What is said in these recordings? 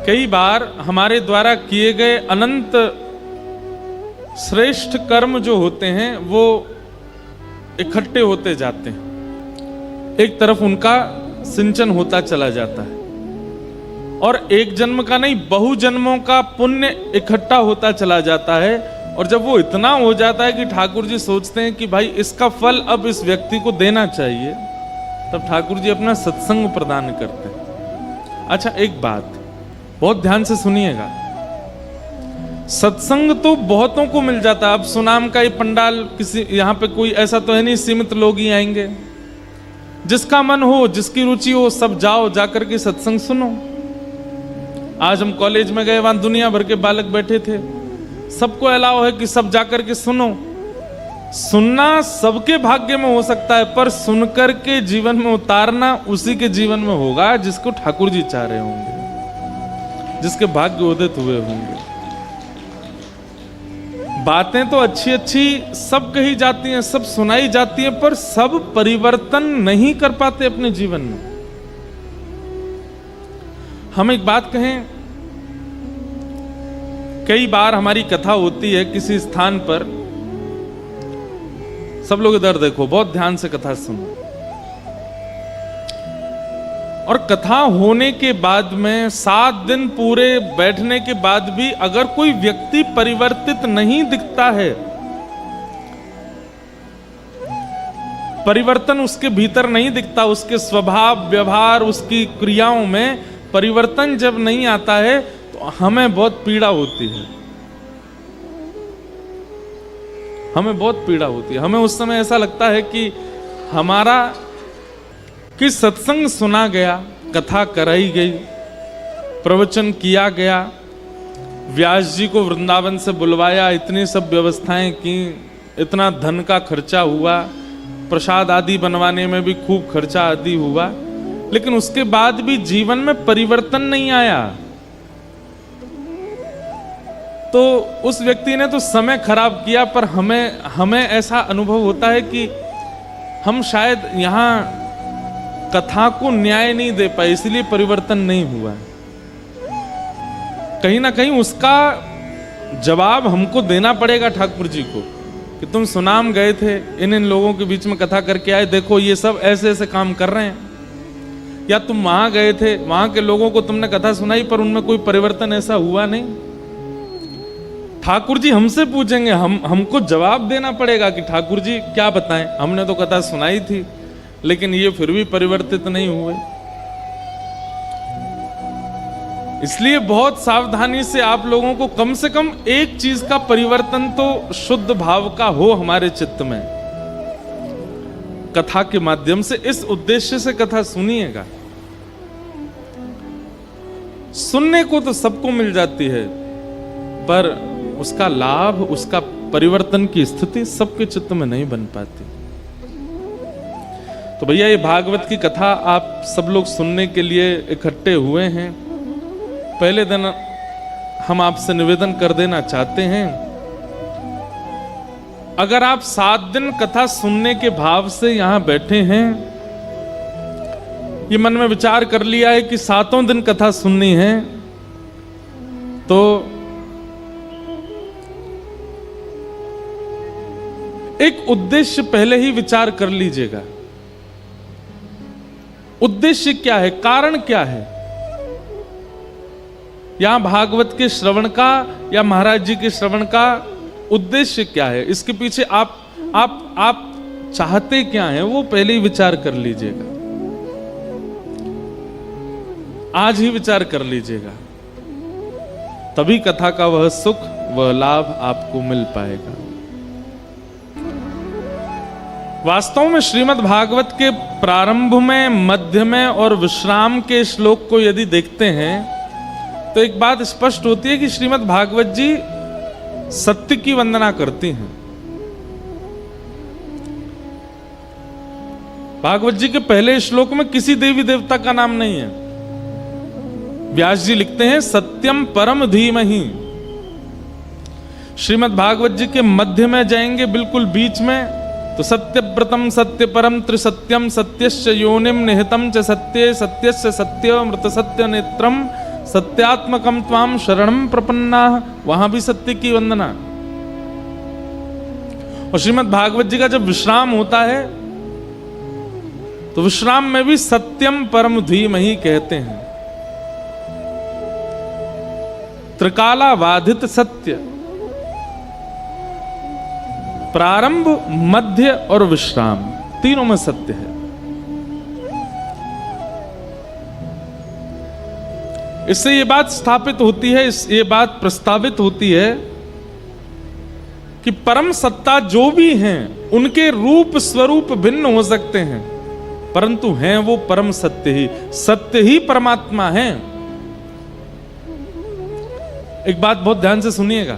कई बार हमारे द्वारा किए गए अनंत श्रेष्ठ कर्म जो होते हैं वो इकट्ठे होते जाते हैं, एक तरफ उनका सिंचन होता चला जाता है और एक जन्म का नहीं बहु जन्मों का पुण्य इकट्ठा होता चला जाता है। और जब वो इतना हो जाता है कि ठाकुर जी सोचते हैं कि भाई इसका फल अब इस व्यक्ति को देना चाहिए, तब ठाकुर जी अपना सत्संग प्रदान करते हैं। अच्छा, एक बात बहुत ध्यान से सुनिएगा, सत्संग तो बहुतों को मिल जाता है। अब सुनाम का ये पंडाल, किसी यहाँ पे कोई ऐसा तो है नहीं सीमित लोग ही आएंगे, जिसका मन हो जिसकी रुचि हो सब जाओ, जाकर के सत्संग सुनो। आज हम कॉलेज में गए, वहां दुनिया भर के बालक बैठे थे, सबको अलाउ है कि सब जाकर के सुनो। सुनना सबके भाग्य में हो सकता है, पर सुनकर के जीवन में उतारना उसी के जीवन में होगा जिसको ठाकुर जी चाह रहे होंगे, जिसके भाग्य उदित हुए होंगे। बातें तो अच्छी अच्छी सब कही जाती हैं, सब सुनाई जाती हैं, पर सब परिवर्तन नहीं कर पाते अपने जीवन में। हम एक बात कहें, कई बार हमारी कथा होती है किसी स्थान पर, सब लोग इधर देखो, बहुत ध्यान से कथा सुनो। और कथा होने के बाद में 7 दिन पूरे बैठने के बाद भी अगर कोई व्यक्ति परिवर्तित नहीं दिखता है, परिवर्तन उसके भीतर नहीं दिखता, उसके स्वभाव व्यवहार उसकी क्रियाओं में परिवर्तन जब नहीं आता है, तो हमें बहुत पीड़ा होती है, हमें बहुत पीड़ा होती है। हमें उस समय ऐसा लगता है कि हमारा कि सत्संग सुना गया, कथा कराई गई, प्रवचन किया गया, व्यास जी को वृंदावन से बुलवाया, इतनी सब व्यवस्थाएं की, इतना धन का खर्चा हुआ, प्रसाद आदि बनवाने में भी खूब खर्चा आदि हुआ, लेकिन उसके बाद भी जीवन में परिवर्तन नहीं आया, तो उस व्यक्ति ने तो समय खराब किया। पर हमें ऐसा अनुभव होता है कि हम शायद यहाँ कथा को न्याय नहीं दे पाए, इसलिए परिवर्तन नहीं हुआ। कहीं ना कहीं उसका जवाब हमको देना पड़ेगा ठाकुर जी को कि तुम सुनाम गए थे, इन लोगों के बीच में कथा करके आए, देखो ये सब ऐसे ऐसे काम कर रहे हैं। या तुम वहां गए थे, वहां के लोगों को तुमने कथा सुनाई, पर उनमें कोई परिवर्तन ऐसा हुआ नहीं। ठाकुर जी हमसे पूछेंगे, हमको जवाब देना पड़ेगा कि ठाकुर जी क्या बताएं, हमने तो कथा सुनाई थी लेकिन ये फिर भी परिवर्तित नहीं हुए। इसलिए बहुत सावधानी से आप लोगों को कम से कम एक चीज का परिवर्तन तो शुद्ध भाव का हो हमारे चित्त में, कथा के माध्यम से। इस उद्देश्य से कथा सुनिएगा। सुनने को तो सबको मिल जाती है, पर उसका लाभ, उसका परिवर्तन की स्थिति सबके चित्त में नहीं बन पाती। तो भैया ये भागवत की कथा आप सब लोग सुनने के लिए इकट्ठे हुए हैं। पहले दिन हम आपसे निवेदन कर देना चाहते हैं, अगर आप 7 दिन कथा सुनने के भाव से यहां बैठे हैं, ये मन में विचार कर लिया है कि 7 दिन कथा सुननी है, तो एक उद्देश्य पहले ही विचार कर लीजिएगा। उद्देश्य क्या है, कारण क्या है यहां भागवत के श्रवण का या महाराज जी के श्रवण का उद्देश्य क्या है, इसके पीछे आप चाहते क्या हैं, वो पहले ही विचार कर लीजिएगा। आज ही विचार कर लीजिएगा, तभी कथा का वह सुख, वह लाभ आपको मिल पाएगा। वास्तव में श्रीमद् भागवत के प्रारंभ में, मध्य में और विश्राम के श्लोक को यदि देखते हैं तो एक बात स्पष्ट होती है कि श्रीमद् भागवत जी सत्य की वंदना करती हैं। भागवत जी के पहले श्लोक में किसी देवी देवता का नाम नहीं है। व्यास जी लिखते हैं सत्यम परम धीमहि। श्रीमद् भागवत जी के मध्य में जाएंगे, बिल्कुल बीच में, तो सत्यव्रतम सत्य परम त्रिसत्यम सत्यस्य योनिम निहितम च सत्ये सत्यस्य सत्य मृत सत्य नेत्रम सत्यात्मकम त्वाम शरणम प्रपन्ना, वहां भी सत्य की वंदना। और श्रीमद् भागवत जी का जब विश्राम होता है तो विश्राम में भी सत्यम परम धीमहि कहते हैं। त्रिकाला बाधित सत्य, प्रारंभ, मध्य और विश्राम, तीनों में सत्य है। इससे ये बात स्थापित होती है, ये बात प्रस्तावित होती है कि परम सत्ता जो भी हैं उनके रूप स्वरूप भिन्न हो सकते हैं, परंतु हैं वो परम सत्य ही परमात्मा है। एक बात बहुत ध्यान से सुनिएगा,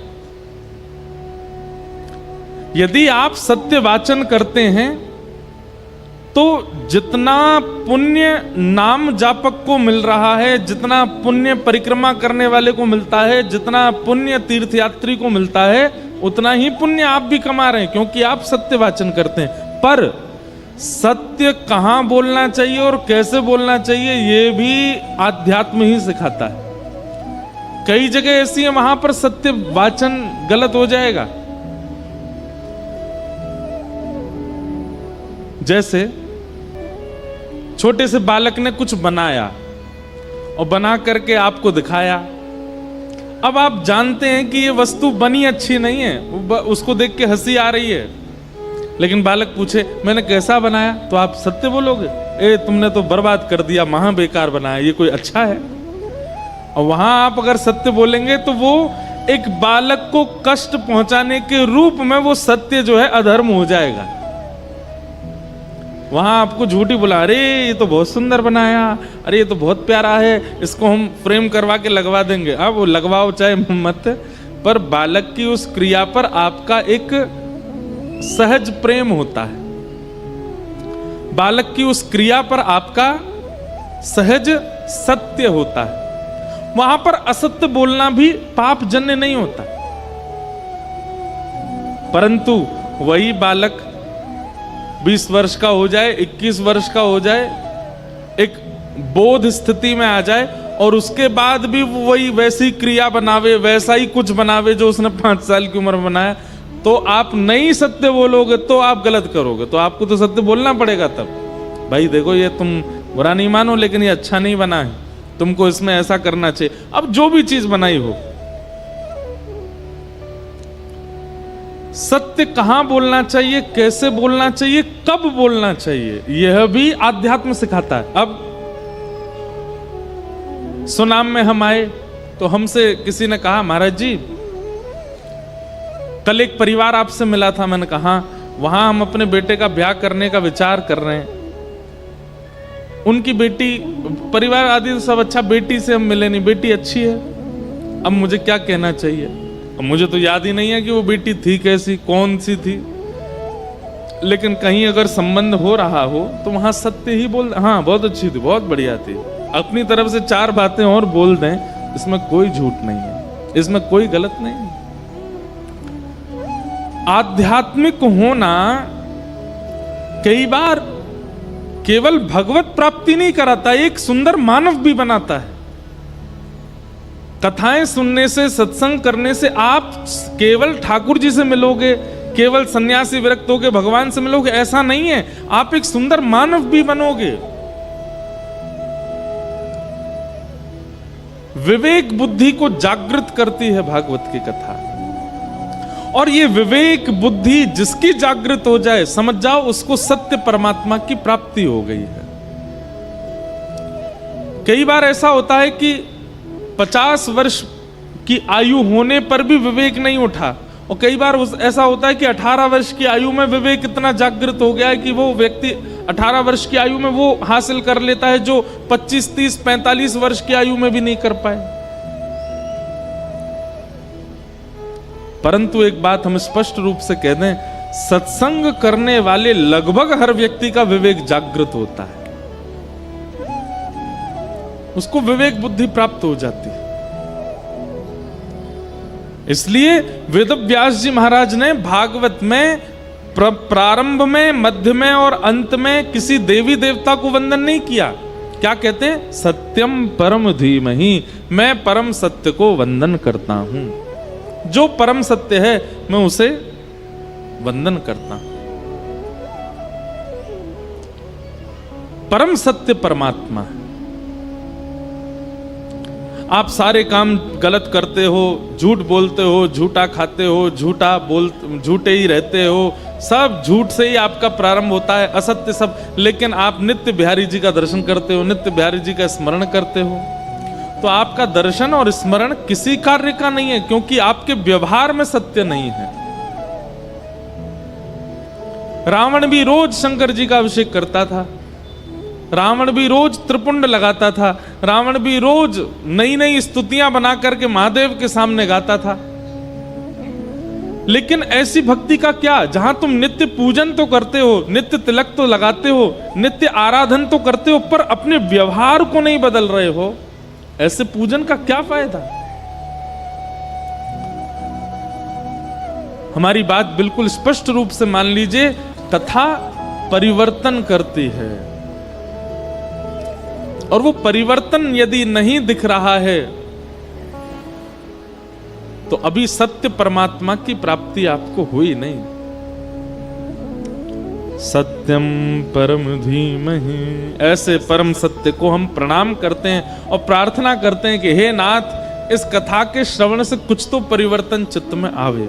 यदि आप सत्य वाचन करते हैं तो जितना पुण्य नाम जापक को मिल रहा है, जितना पुण्य परिक्रमा करने वाले को मिलता है, जितना पुण्य तीर्थयात्री को मिलता है, उतना ही पुण्य आप भी कमा रहे हैं, क्योंकि आप सत्य वाचन करते हैं। पर सत्य कहां बोलना चाहिए और कैसे बोलना चाहिए, यह भी आध्यात्म ही सिखाता है। कई जगह ऐसी है वहां पर सत्य वाचन गलत हो जाएगा। जैसे छोटे से बालक ने कुछ बनाया और बना करके आपको दिखाया। अब आप जानते हैं कि ये वस्तु बनी अच्छी नहीं है, उसको देख के हंसी आ रही है, लेकिन बालक पूछे मैंने कैसा बनाया, तो आप सत्य बोलोगे, ए तुमने तो बर्बाद कर दिया, महा बेकार बनाया, ये कोई अच्छा है? और वहां आप अगर सत्य बोलेंगे तो वो एक बालक को कष्ट पहुंचाने के रूप में वो सत्य जो है अधर्म हो जाएगा। वहां आपको झूठी बोला, अरे ये तो बहुत सुंदर बनाया, अरे ये तो बहुत प्यारा है, इसको हम फ्रेम करवा के लगवा देंगे। अब वो लगवाओ चाहे मत, पर बालक की उस क्रिया पर आपका एक सहज प्रेम होता है, बालक की उस क्रिया पर आपका सहज सत्य होता है। वहां पर असत्य बोलना भी पाप जन्य नहीं होता, परंतु वही बालक 20 वर्ष का हो जाए, 21 वर्ष का हो जाए, एक बोध स्थिति में आ जाए और उसके बाद भी वही वैसी क्रिया बनावे, वैसा ही कुछ बनावे जो उसने 5 साल की उम्र में बनाया, तो आप नहीं सत्य बोलोगे तो आप गलत करोगे। तो आपको तो सत्य बोलना पड़ेगा तब, भाई देखो ये तुम बुरा नहीं मानो लेकिन ये अच्छा नहीं बना है, तुमको इसमें ऐसा करना चाहिए। अब जो भी चीज बनाई हो, सत्य कहां बोलना चाहिए, कैसे बोलना चाहिए, कब बोलना चाहिए, यह भी आध्यात्म सिखाता है। अब सुनाम में हम आए तो हमसे किसी ने कहा, महाराज जी कल एक परिवार आपसे मिला था। मैंने कहा वहां हम अपने बेटे का ब्याह करने का विचार कर रहे हैं, उनकी बेटी, परिवार आदि तो सब अच्छा, बेटी से हम मिले नहीं, बेटी अच्छी है, अब मुझे क्या कहना चाहिए? अब मुझे तो याद ही नहीं है कि वो बेटी थी कैसी, कौन सी थी, लेकिन कहीं अगर संबंध हो रहा हो तो वहां सत्य ही बोल, हाँ बहुत अच्छी थी, बहुत बढ़िया थी, अपनी तरफ से 4 बातें और बोल दें, इसमें कोई झूठ नहीं है, इसमें कोई गलत नहीं है। आध्यात्मिक होना कई बार केवल भगवत प्राप्ति नहीं कराता, एक सुंदर मानव भी बनाता है। कथाएं सुनने से, सत्संग करने से आप केवल ठाकुर जी से मिलोगे, केवल सन्यासी विरक्त होगे भगवान से मिलोगे, ऐसा नहीं है, आप एक सुंदर मानव भी बनोगे। विवेक बुद्धि को जागृत करती है भागवत की कथा, और ये विवेक बुद्धि जिसकी जागृत हो जाए, समझ जाओ उसको सत्य परमात्मा की प्राप्ति हो गई है। कई बार ऐसा होता है कि 50 वर्ष की आयु होने पर भी विवेक नहीं उठा, और कई बार ऐसा होता है कि 18 वर्ष की आयु में विवेक इतना जागृत हो गया है कि वो व्यक्ति 18 वर्ष की आयु में वो हासिल कर लेता है जो 25, 30, 45 वर्ष की आयु में भी नहीं कर पाए। परंतु एक बात हम स्पष्ट रूप से कह दें, सत्संग करने वाले लगभग हर व्यक्ति का विवेक जागृत होता है, उसको विवेक बुद्धि प्राप्त हो जाती है। इसलिए वेदव्यास जी महाराज ने भागवत में प्रारंभ में, मध्य में और अंत में किसी देवी देवता को वंदन नहीं किया, क्या कहते हैं? सत्यम परम धीमहि, मैं परम सत्य को वंदन करता हूं। जो परम सत्य है मैं उसे वंदन करता हूं। परम सत्य परमात्मा है। आप सारे काम गलत करते हो, झूठ बोलते हो, झूठा खाते हो, झूठे ही रहते हो, सब झूठ से ही आपका प्रारंभ होता है, असत्य सब। लेकिन आप नित्य बिहारी जी का दर्शन करते हो, नित्य बिहारी जी का स्मरण करते हो, तो आपका दर्शन और स्मरण किसी कार्य का नहीं है, क्योंकि आपके व्यवहार में सत्य नहीं है। रावण भी रोज शंकर जी का अभिषेक करता था, रावण भी रोज त्रिपुंड लगाता था, रावण भी रोज नई नई स्तुतियां बना करके महादेव के सामने गाता था। लेकिन ऐसी भक्ति का क्या, जहां तुम नित्य पूजन तो करते हो, नित्य तिलक तो लगाते हो, नित्य आराधन तो करते हो, पर अपने व्यवहार को नहीं बदल रहे हो, ऐसे पूजन का क्या फायदा? हमारी बात बिल्कुल स्पष्ट रूप से मान लीजिए, कथा परिवर्तन करती है, और वो परिवर्तन यदि नहीं दिख रहा है तो अभी सत्य परमात्मा की प्राप्ति आपको हुई नहीं। सत्यम परम धीमहि, ऐसे परम सत्य को हम प्रणाम करते हैं और प्रार्थना करते हैं कि हे नाथ, इस कथा के श्रवण से कुछ तो परिवर्तन चित्त में आवे,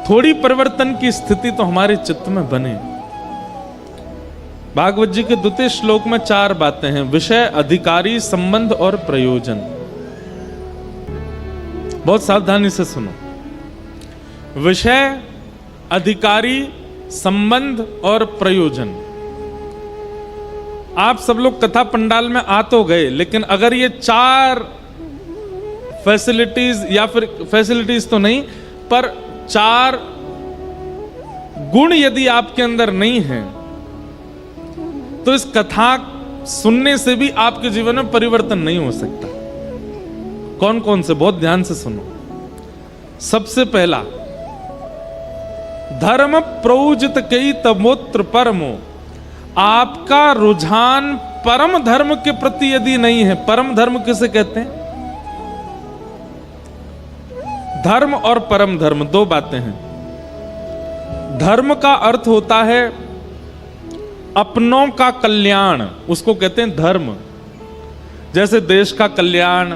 थोड़ी परिवर्तन की स्थिति तो हमारे चित्त में बने। भागवत जी के 2वें श्लोक में 4 बातें हैं: विषय, अधिकारी, संबंध और प्रयोजन। बहुत सावधानी से सुनो। विषय, अधिकारी, संबंध और प्रयोजन। आप सब लोग कथा पंडाल में आ तो गए, लेकिन अगर ये 4 फैसिलिटीज, या फिर फैसिलिटीज तो नहीं, पर 4 गुण यदि आपके अंदर नहीं है, तो इस कथा सुनने से भी आपके जीवन में परिवर्तन नहीं हो सकता। कौन कौन से? बहुत ध्यान से सुनो। सबसे पहला, धर्म प्रौजित कई तमोत्र परमो, आपका रुझान परम धर्म के प्रति यदि नहीं है। परम धर्म किसे कहते हैं? धर्म और परम धर्म 2 बातें हैं। धर्म का अर्थ होता है अपनों का कल्याण, उसको कहते हैं धर्म। जैसे देश का कल्याण,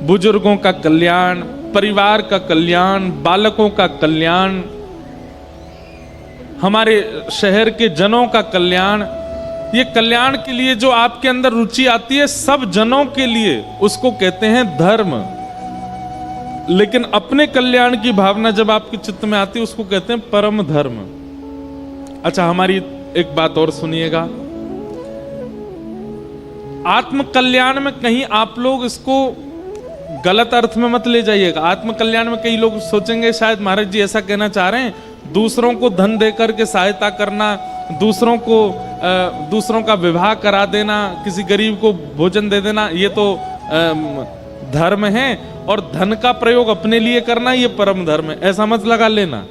बुजुर्गों का कल्याण, परिवार का कल्याण, बालकों का कल्याण, हमारे शहर के जनों का कल्याण। ये कल्याण के लिए जो आपके अंदर रुचि आती है सब जनों के लिए, उसको कहते हैं धर्म। लेकिन अपने कल्याण की भावना जब आपके चित्त में आती है, उसको कहते हैं परम धर्म। अच्छा, हमारी एक बात और सुनिएगा। आत्म कल्याण में कहीं आप लोग इसको गलत अर्थ में मत ले जाइएगा। आत्म कल्याण में कई लोग सोचेंगे शायद महाराज जी ऐसा कहना चाह रहे हैं, दूसरों को धन देकर के सहायता करना, दूसरों का विवाह करा देना, किसी गरीब को भोजन दे देना, ये तो धर्म है, और धन का प्रयोग अपने लिए करना ये परम धर्म है। ऐसा मत लगा लेना।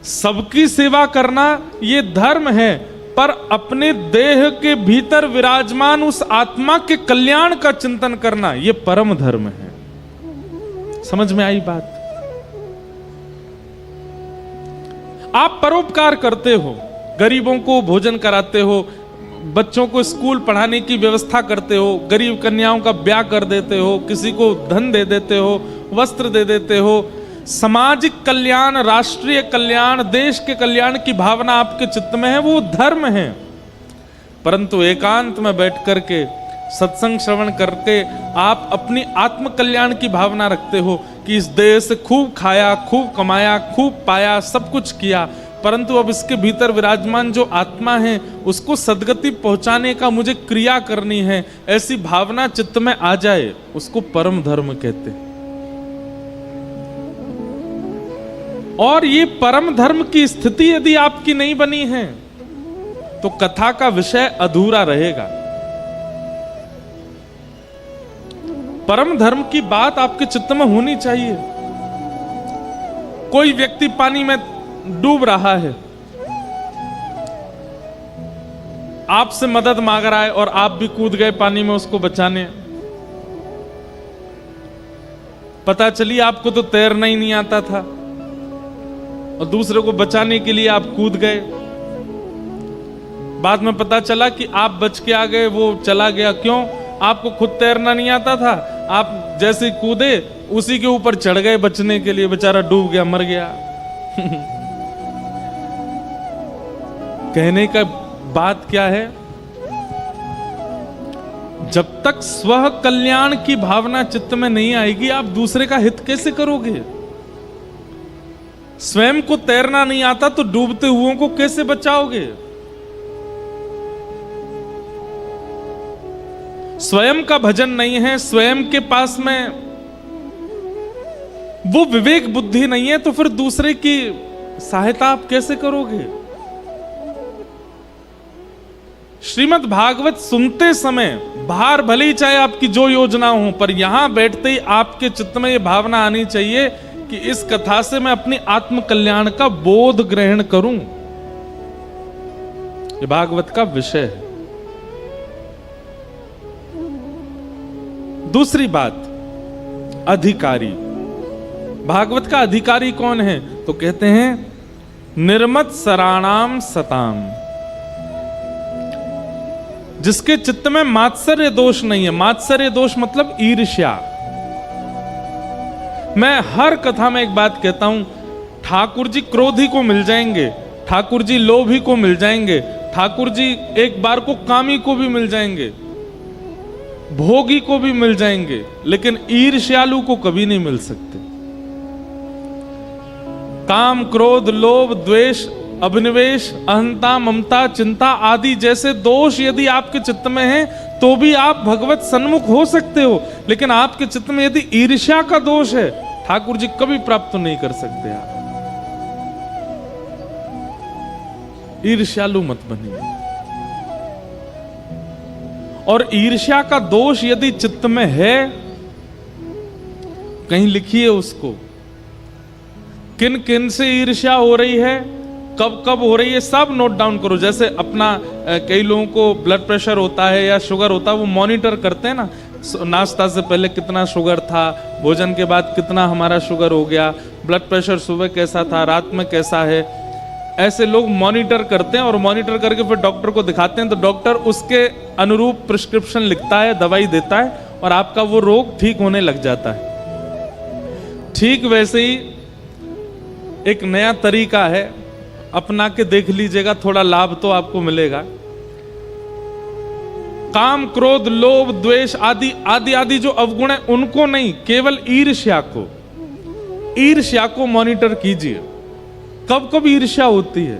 सबकी सेवा करना ये धर्म है, पर अपने देह के भीतर विराजमान उस आत्मा के कल्याण का चिंतन करना ये परम धर्म है। समझ में आई बात? आप परोपकार करते हो, गरीबों को भोजन कराते हो, बच्चों को स्कूल पढ़ाने की व्यवस्था करते हो, गरीब कन्याओं का ब्याह कर देते हो, किसी को धन दे देते हो, वस्त्र दे देते हो। सामाजिक कल्याण, राष्ट्रीय कल्याण, देश के कल्याण की भावना आपके चित्त में है, वो धर्म है। परंतु एकांत में बैठ करके सत्संग श्रवण करके आप अपनी आत्म कल्याण की भावना रखते हो कि इस देश से खूब खाया, खूब कमाया, खूब पाया, सब कुछ किया, परंतु अब इसके भीतर विराजमान जो आत्मा है उसको सदगति पहुंचाने का मुझे क्रिया करनी है, ऐसी भावना चित्त में आ जाए, उसको परम धर्म कहते हैं। और ये परम धर्म की स्थिति यदि आपकी नहीं बनी है तो कथा का विषय अधूरा रहेगा। परम धर्म की बात आपके चित्त में होनी चाहिए। कोई व्यक्ति पानी में डूब रहा है, आपसे मदद मांग रहा है और आप भी कूद गए पानी में उसको बचाने। पता चली आपको तो तैरना ही नहीं आता था और दूसरे को बचाने के लिए आप कूद गए। बाद में पता चला कि आप बच के आ गए, वो चला गया। क्यों? आपको खुद तैरना नहीं आता था, आप जैसे कूदे उसी के ऊपर चढ़ गए बचने के लिए, बेचारा डूब गया, मर गया। कहने का बात क्या है? जब तक स्व कल्याण की भावना चित्त में नहीं आएगी, आप दूसरे का हित कैसे करोगे? स्वयं को तैरना नहीं आता तो डूबते हुओं को कैसे बचाओगे? स्वयं का भजन नहीं है, स्वयं के पास में वो विवेक बुद्धि नहीं है, तो फिर दूसरे की सहायता आप कैसे करोगे? श्रीमद् भागवत सुनते समय बाहर भले ही चाहे आपकी जो योजना हो, पर यहां बैठते ही आपके चित्त में यह भावना आनी चाहिए कि इस कथा से मैं अपनी आत्म कल्याण का बोध ग्रहण करूं। यह भागवत का विषय है। दूसरी बात, अधिकारी। भागवत का अधिकारी कौन है? तो कहते हैं निर्मत सराणाम सताम, जिसके चित्त में मात्सर्य दोष नहीं है। मात्सर्य दोष मतलब ईर्ष्या। मैं हर कथा में एक बात कहता हूं, ठाकुर जी क्रोधी को मिल जाएंगे, ठाकुर जी लोभी को मिल जाएंगे, ठाकुर जी एक बार को कामी को भी मिल जाएंगे, भोगी को भी मिल जाएंगे, लेकिन ईर्ष्यालु को कभी नहीं मिल सकते। काम, क्रोध, लोभ, द्वेष, अभिनिवेश, अहंता, ममता, चिंता आदि जैसे दोष यदि आपके चित्त में हैं, तो भी आप भगवत सन्मुख हो सकते हो। लेकिन आपके चित्त में यदि ईर्ष्या का दोष है, ठाकुर जी कभी प्राप्त नहीं कर सकते। आप ईर्ष्यालु मत बनिए। और ईर्ष्या का दोष यदि चित्त में है, कहीं लिखिए उसको, किन किन से ईर्ष्या हो रही है, कब कब हो रही है, सब नोट डाउन करो। जैसे अपना कई लोगों को ब्लड प्रेशर होता है या शुगर होता है, वो मॉनिटर करते हैं ना, नाश्ता से पहले कितना शुगर था, भोजन के बाद कितना हमारा शुगर हो गया, ब्लड प्रेशर सुबह कैसा था, रात में कैसा है। ऐसे लोग मॉनिटर करते हैं और मॉनिटर करके फिर डॉक्टर को दिखाते हैं, तो डॉक्टर उसके अनुरूप प्रिस्क्रिप्शन लिखता है, दवाई देता है और आपका वो रोग ठीक होने लग जाता है। ठीक वैसे ही एक नया तरीका है, अपना के देख लीजिएगा, थोड़ा लाभ तो आपको मिलेगा। काम, क्रोध, लोभ, द्वेष आदि आदि आदि जो अवगुण है उनको नहीं, केवल ईर्ष्या को मॉनिटर कीजिए। कब कब ईर्ष्या होती है,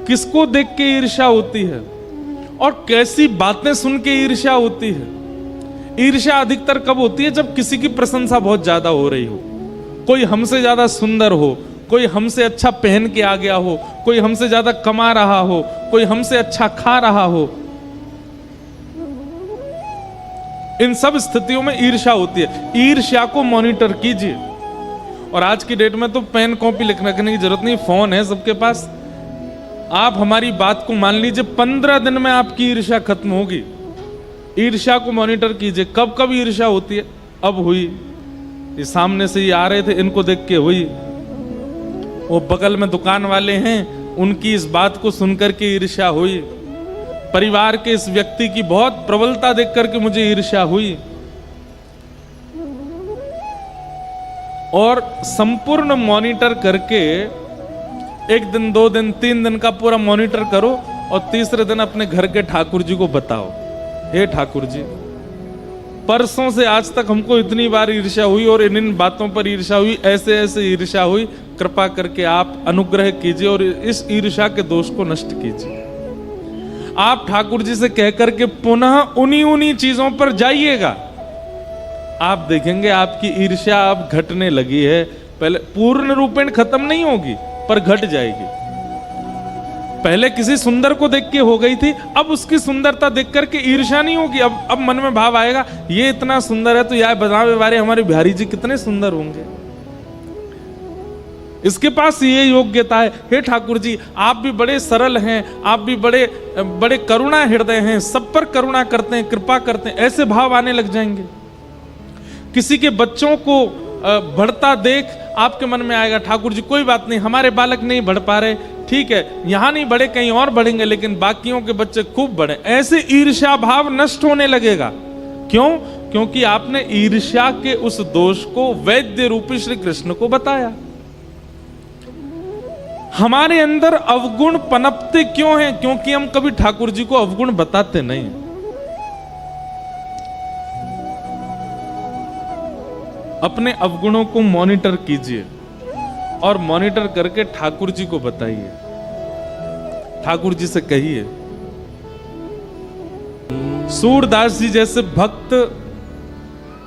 किसको देख के ईर्ष्या होती है और कैसी बातें सुन के ईर्ष्या होती है। ईर्ष्या अधिकतर कब होती है? जब किसी की प्रशंसा बहुत ज्यादा हो रही हो, कोई हमसे ज्यादा सुंदर हो, कोई हमसे अच्छा पहन के आ गया हो, कोई हमसे ज्यादा कमा रहा हो, कोई हमसे अच्छा खा रहा हो। इन सब स्थितियों में ईर्ष्या होती है। ईर्ष्या को मॉनिटर कीजिए। और आज की डेट में तो पेन कॉपी लिखने की जरूरत नहीं, फोन है सबके पास। आप हमारी बात को मान लीजिए, 15 दिन में आपकी ईर्ष्या खत्म होगी। ईर्ष्या को मॉनिटर कीजिए। कब कब ईर्ष्या होती है? अब हुई, ये सामने से ये आ रहे थे, इनको देख के हुई। वो बगल में दुकान वाले हैं, उनकी इस बात को सुनकर के ईर्ष्या हुई। परिवार के इस व्यक्ति की बहुत प्रबलता देख करके मुझे ईर्ष्या हुई। और संपूर्ण मॉनिटर करके 1 दिन, 2 दिन, 3 दिन का पूरा मॉनिटर करो और तीसरे दिन अपने घर के ठाकुर जी को बताओ, हे ठाकुर जी, परसों से आज तक हमको इतनी बार ईर्ष्या हुई और इन बातों पर ईर्ष्या हुई, ऐसे ऐसे ईर्ष्या हुई, कृपा करके आप अनुग्रह कीजिए और इस ईर्ष्या के दोष को नष्ट कीजिए। आप ठाकुर जी से कह करके पुनः उन्हीं चीजों पर जाइएगा। आप देखेंगे आपकी ईर्ष्या अब घटने लगी है। पहले पूर्ण रूपेण खत्म नहीं होगी, पर घट जाएगी। पहले किसी सुंदर को देख के हो गई थी, अब उसकी सुंदरता देख करके ईर्ष्या नहीं होगी। अब मन में भाव आएगा, ये इतना सुंदर है तो यार बनावे वाले हमारे बिहारी जी कितने सुंदर होंगे। इसके पास ये योग्यता है। हे ठाकुर जी, आप भी बड़े सरल हैं, आप भी बड़े बड़े करुणा हृदय हैं, सब पर करुणा करते हैं, कृपा करते हैं, ऐसे भाव आने लग जाएंगे। किसी के बच्चों को बढ़ता देख आपके मन में आएगा, ठाकुर जी कोई बात नहीं, हमारे बालक नहीं बढ़ पा रहे, ठीक है, यहां नहीं बढ़े कहीं और बढ़ेंगे, लेकिन बाकियों के बच्चे खूब बढ़े। ऐसे ईर्ष्या भाव नष्ट होने लगेगा। क्यों? क्योंकि आपने ईर्ष्या के उस दोष को वैद्य रूपी श्री कृष्ण को बताया। हमारे अंदर अवगुण पनपते क्यों हैं? क्योंकि हम कभी ठाकुर जी को अवगुण बताते नहीं। अपने अवगुणों को मॉनिटर कीजिए और मॉनिटर करके ठाकुर जी को बताइए, ठाकुर जी से कहिए। सूरदास जी जैसे भक्त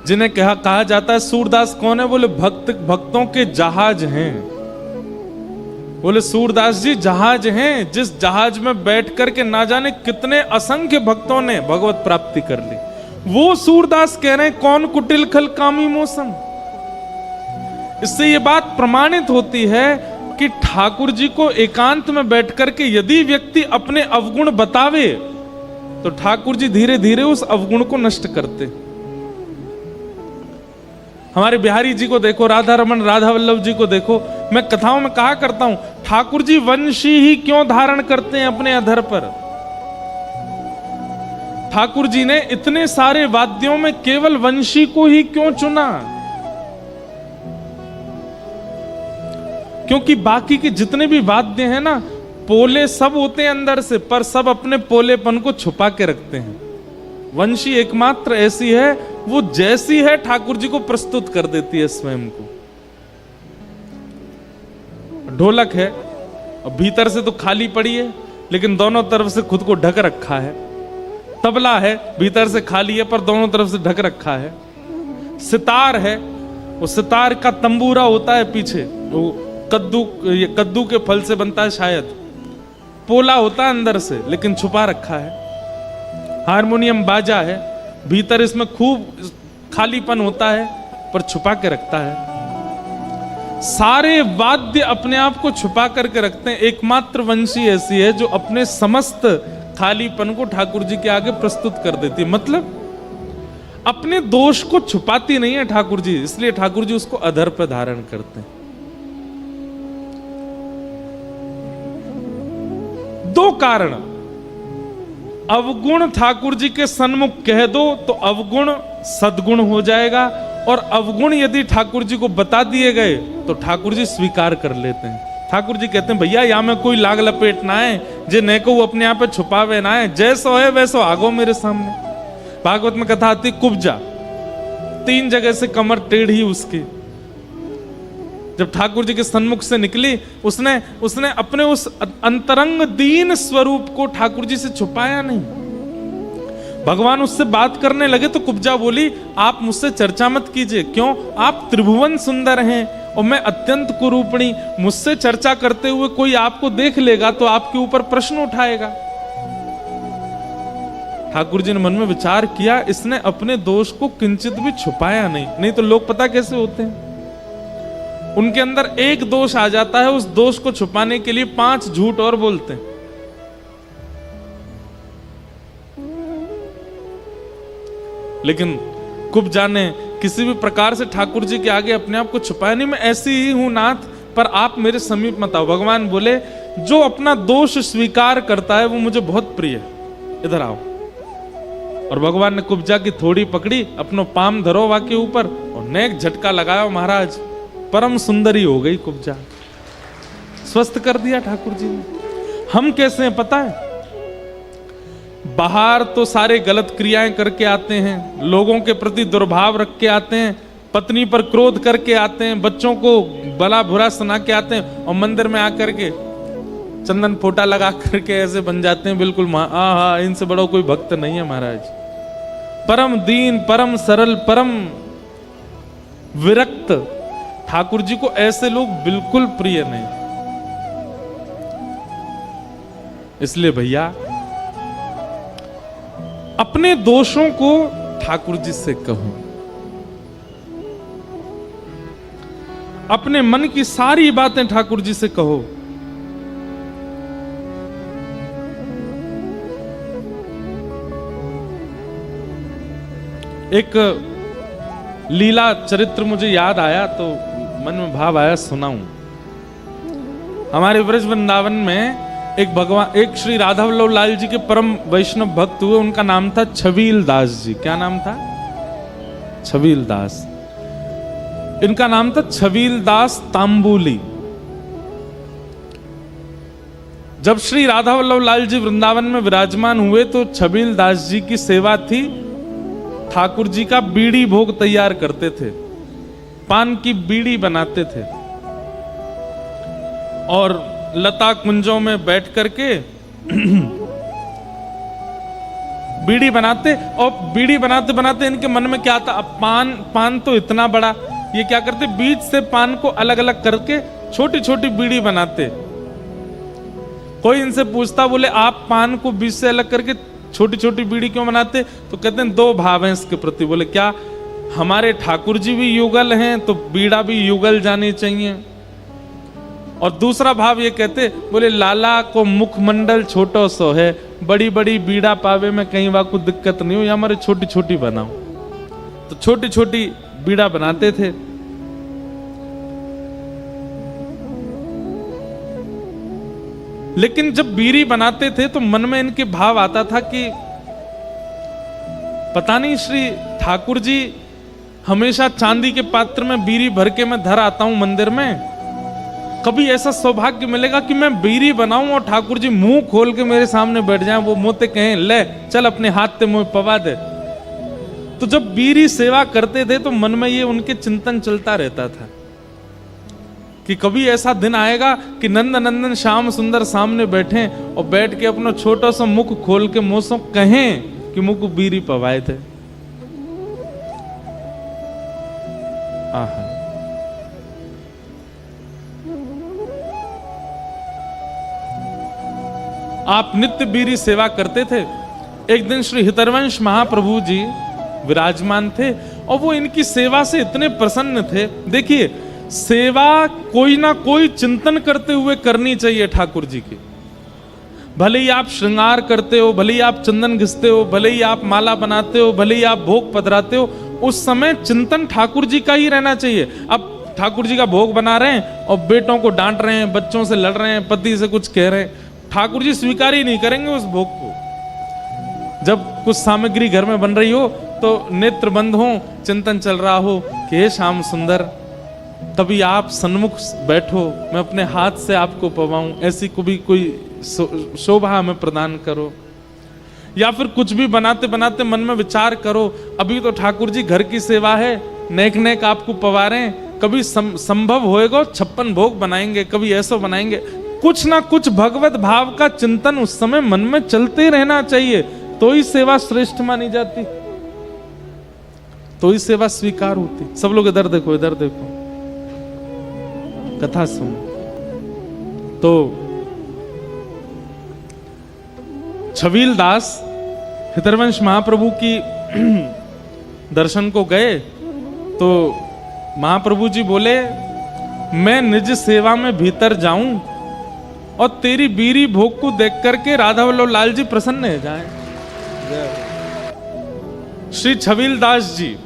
जिन्हें कहा जाता है, सूरदास कौन है? बोले भक्तों के जहाज हैं। बोले सूरदास जी जहाज हैं, जिस जहाज में बैठ करके ना जाने कितने असंख्य भक्तों ने भगवत प्राप्ति कर ली। वो सूरदास कह रहे हैं, कौन कुटिल खल कामी मौसम। इससे ये बात प्रमाणित होती है कि ठाकुर जी को एकांत में बैठ करके यदि व्यक्ति अपने अवगुण बतावे तो ठाकुर जी धीरे धीरे उस अवगुण को नष्ट करते। हमारे बिहारी जी को देखो, राधा रमन राधा वल्लभ जी को देखो। मैं कथाओं में कहा करता हूं, ठाकुर जी वंशी ही क्यों धारण करते हैं अपने अधर पर? ठाकुर जी ने इतने सारे वाद्यों में केवल वंशी को ही क्यों चुना? क्योंकि बाकी के जितने भी वाद्य हैं ना, पोले सब होते हैं अंदर से, पर सब अपने पोलेपन को छुपा के रखते हैं। वंशी एकमात्र ऐसी है, वो जैसी है ठाकुर जी को प्रस्तुत कर देती है स्वयं को। ढोलक है, अब भीतर से तो खाली पड़ी है, लेकिन दोनों तरफ से खुद को ढक रखा है। तबला है, भीतर से खाली है, पर दोनों तरफ से ढक रखा है। सितार है, वो सितार का तंबूरा होता है पीछे, वो कद्दू के फल से बनता है शायद। पोला होता है अंदर से, लेकिन छुपा रखा है। हारमोनियम बाजा है, भीतर इसमें खूब खालीपन होता है, पर छुपा के रखता है। सारे वाद्य अपने आप को छुपा करके रखते हैं। एकमात्र वंशी ऐसी है जो अपने समस्त खालीपन को ठाकुर जी के आगे प्रस्तुत कर देती है। मतलब अपने दोष को छुपाती नहीं है ठाकुर जी, इसलिए ठाकुर जी उसको अधर पर धारण करते हैं। दो कारण, अवगुण ठाकुर जी के सन्मुख कह दो तो अवगुण सद्गुण हो जाएगा, और अवगुण यदि ठाकुर जी को बता दिए गए तो ठाकुर जी स्वीकार कर लेते हैं। ठाकुर जी कहते हैं, भैया या में कोई लाग लपेट ना है, जे ने को वो अपने आप पे छुपावे ना है, जैसो है वैसो आगो मेरे सामने। भागवत में कथा आती, कुब्जा 3 जगह से कमर टेढ़ी उसकी। जब ठाकुर जी के सन्मुख से निकली, उसने अपने उस अंतरंग दीन स्वरूप को ठाकुर जी से छुपाया नहीं। भगवान उससे बात करने लगे तो कुब्जा बोली, आप मुझसे चर्चा मत कीजिए। क्यों? आप त्रिभुवन सुंदर हैं और मैं अत्यंत कुरूपणी। मुझसे चर्चा करते हुए कोई आपको देख लेगा तो आपके ऊपर प्रश्न उठाएगा। ठाकुर जी ने मन में विचार किया, इसने अपने दोष को किंचित भी छुपाया नहीं तो लोग पता कैसे होते हैं, उनके अंदर एक दोष आ जाता है, उस दोष को छुपाने के लिए 5 झूठ और बोलते हैं। लेकिन कुब्जा ने किसी भी प्रकार से ठाकुर जी के आगे अपने आप को छुपाया नहीं। मैं ऐसी ही हूं नाथ, पर आप मेरे समीप मत आओ। भगवान बोले, जो अपना दोष स्वीकार करता है वो मुझे बहुत प्रिय है, इधर आओ। और भगवान ने कुब्जा की थोड़ी पकड़ी, अपनो पाम धरोवा के ऊपर और नेक झटका लगाया। महाराज परम सुंदरी हो गई कुब्जा, स्वस्थ कर दिया ठाकुर जी ने। हम कैसे हैं पता है? बाहर तो सारे गलत क्रियाएं करके आते हैं, लोगों के प्रति दुर्भाव रख के आते हैं, पत्नी पर क्रोध करके आते हैं, बच्चों को भला बुरा सुना के आते हैं, और मंदिर में आकर के चंदन फोटा लगा करके ऐसे बन जाते हैं बिल्कुल इनसे बड़ा कोई भक्त नहीं है महाराज। परम दीन, परम सरल, परम विरक्त ठाकुर जी को ऐसे लोग बिल्कुल प्रिय नहीं। इसलिए भैया अपने दोषों को ठाकुर जी से कहो। अपने मन की सारी बातें ठाकुर जी से कहो। एक लीला चरित्र मुझे याद आया तो मन में भाव आया, सुनाऊं। हमारे ब्रज वृंदावन में एक श्री राधा वल्लभ लाल जी के परम वैष्णव भक्त हुए, उनका नाम था छबील दास जी। क्या नाम था? छबील दास। इनका नाम था छबील दास तांबुली। जब श्री राधा वल्लभ लाल जी वृंदावन में विराजमान हुए तो छबील दास जी की सेवा थी, ठाकुर जी का बीड़ी भोग तैयार करते थे, पान की बीड़ी बनाते थे और लता कुंजों में बैठ करके बीड़ी बनाते। और बीड़ी बनाते बनाते इनके मन में क्या था, अब पान तो इतना बड़ा, ये क्या करते, बीज से पान को अलग अलग करके छोटी छोटी बीड़ी बनाते। कोई इनसे पूछता, बोले आप पान को बीज से अलग करके छोटी छोटी बीड़ी क्यों बनाते? तो कहते हैं दो भाव हैं इसके प्रति। बोले क्या, हमारे ठाकुर जी भी युगल हैं तो बीड़ा भी युगल जानी चाहिए। और दूसरा भाव ये कहते, बोले लाला को मुखमंडल छोटो सो है, बड़ी बड़ी बीड़ा पावे में कहीं वहां कुछ दिक्कत नहीं हो, या हमारे छोटी छोटी बनाओ। तो छोटी छोटी बीड़ा बनाते थे। लेकिन जब बीड़ी बनाते थे तो मन में इनके भाव आता था कि पता नहीं श्री ठाकुर जी हमेशा चांदी के पात्र में बीड़ी भर के मैं धर आता हूं मंदिर में, कभी ऐसा सौभाग्य मिलेगा कि मैं बीड़ी बनाऊं और ठाकुर जी मुंह खोल के मेरे सामने बैठ जाएं, वो मोते कहें ले चल अपने हाथ से मुंह पवा दे। तो जब बीड़ी सेवा करते थे तो मन में ये उनके चिंतन चलता रहता था कि कभी ऐसा दिन आएगा कि नंद नंदन श्याम सुंदर सामने बैठे और बैठ के अपना छोटा सा मुख खोल के मुंह से कहें कि मुंह को बीड़ी पवाए थे। आहा, आप नित्य बीड़ी सेवा करते थे। एक दिन श्री हितरवंश महाप्रभु जी विराजमान थे और वो इनकी सेवा से इतने प्रसन्न थे। देखिए, सेवा कोई ना कोई चिंतन करते हुए करनी चाहिए ठाकुर जी की। भले ही आप श्रृंगार करते हो, भले ही आप चंदन घिसते हो, भले ही आप माला बनाते हो, भले ही आप भोग पधराते हो, उस समय चिंतन ठाकुर जी का ही रहना चाहिए। अब ठाकुर जी का भोग बना रहे हैं और बेटों को डांट रहे हैं, बच्चों से लड़ रहे हैं, पति से कुछ कह रहे हैं, ठाकुर जी स्वीकार ही नहीं करेंगे उस भोग को। जब कुछ सामग्री घर में बन रही हो तो नेत्र बंद हो, चिंतन चल रहा हो कि हे श्याम सुंदर, तभी आप सन्मुख बैठो, मैं अपने हाथ से आपको पवाऊं, ऐसी कोई शोभा हमें प्रदान करो। या फिर कुछ भी बनाते बनाते मन में विचार करो, अभी तो ठाकुर जी घर की सेवा है, नेक नेक आपको पवा रहे हैं, कभी संभव होएगा 56 भोग बनाएंगे, कभी ऐसा बनाएंगे। कुछ ना कुछ भगवत भाव का चिंतन उस समय मन में चलते रहना चाहिए, तो ही सेवा श्रेष्ठ मानी जाती, तो ही सेवा स्वीकार होती। सब लोग इधर देखो, इधर देखो, कथा सुन। तो छबील दास हितरवंश महाप्रभु की दर्शन को गए तो महाप्रभु जी बोले, मैं निज सेवा में भीतर जाऊं और तेरी बीरी भोग को देख करके राधा वल्लभ लाल जी प्रसन्न हो जाएं। श्री छबील दास जी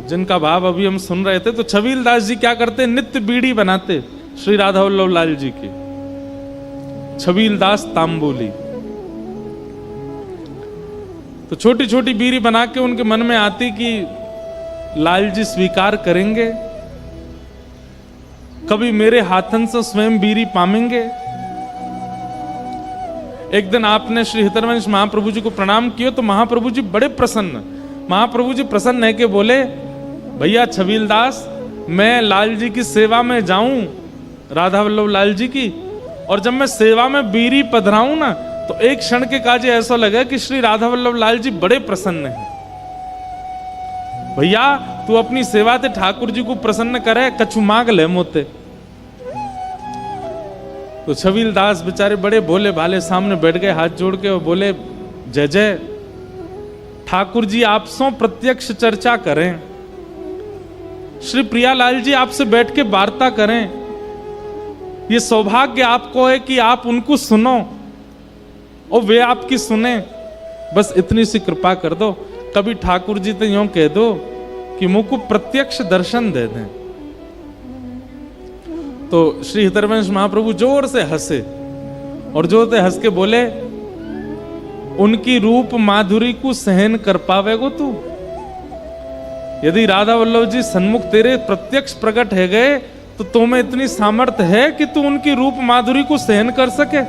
जिनका भाव अभी हम सुन रहे थे, तो छबील दास जी क्या करते, नित्य बीड़ी बनाते श्री राधा वल्लभ लाल जी की। छबील दास तांबुली। तो छोटी छोटी बीड़ी बना के उनके मन में आती कि लाल जी स्वीकार करेंगे, कभी मेरे हाथन से स्वयं बीड़ी पामेंगे। एक दिन आपने श्री हितरवंश महाप्रभु जी को प्रणाम किया तो महाप्रभु जी बड़े प्रसन्न, महाप्रभु जी प्रसन्न है कि बोले, भैया छबील दास, मैं लाल जी की सेवा में जाऊं, राधा वल्लभ लाल जी की, और जब मैं सेवा में बीड़ी पधराऊं ना तो एक क्षण के काजे ऐसा लगा कि श्री राधा वल्लभ लाल जी बड़े प्रसन्न हैं। भैया तू अपनी सेवा से ठाकुर जी को प्रसन्न करे, कछु मांग ले मोते। तो छबील दास बेचारे बड़े भोले भाले सामने बैठ गए हाथ जोड़ के और बोले, जय जय, ठाकुर जी आप सो प्रत्यक्ष चर्चा करें, श्री प्रियालाल जी आपसे बैठ के वार्ता करें। ये सौभाग्य आपको है कि आप उनको सुनो और वे आपकी सुने। बस इतनी सी कृपा कर दो। कभी ठाकुर जी तो यूं कह दो कि मुझको प्रत्यक्ष दर्शन दे दें। तो श्री हितरवंश महाप्रभु जोर से हंसे और जोर से हंस के बोले, उनकी रूप माधुरी को सहन कर पावेगो तू? यदि राधा वल्लभ जी सन्मुख तेरे प्रत्यक्ष प्रकट है गए तो तुम्हें इतनी सामर्थ्य है कि तू उनकी रूप माधुरी को सहन कर सके?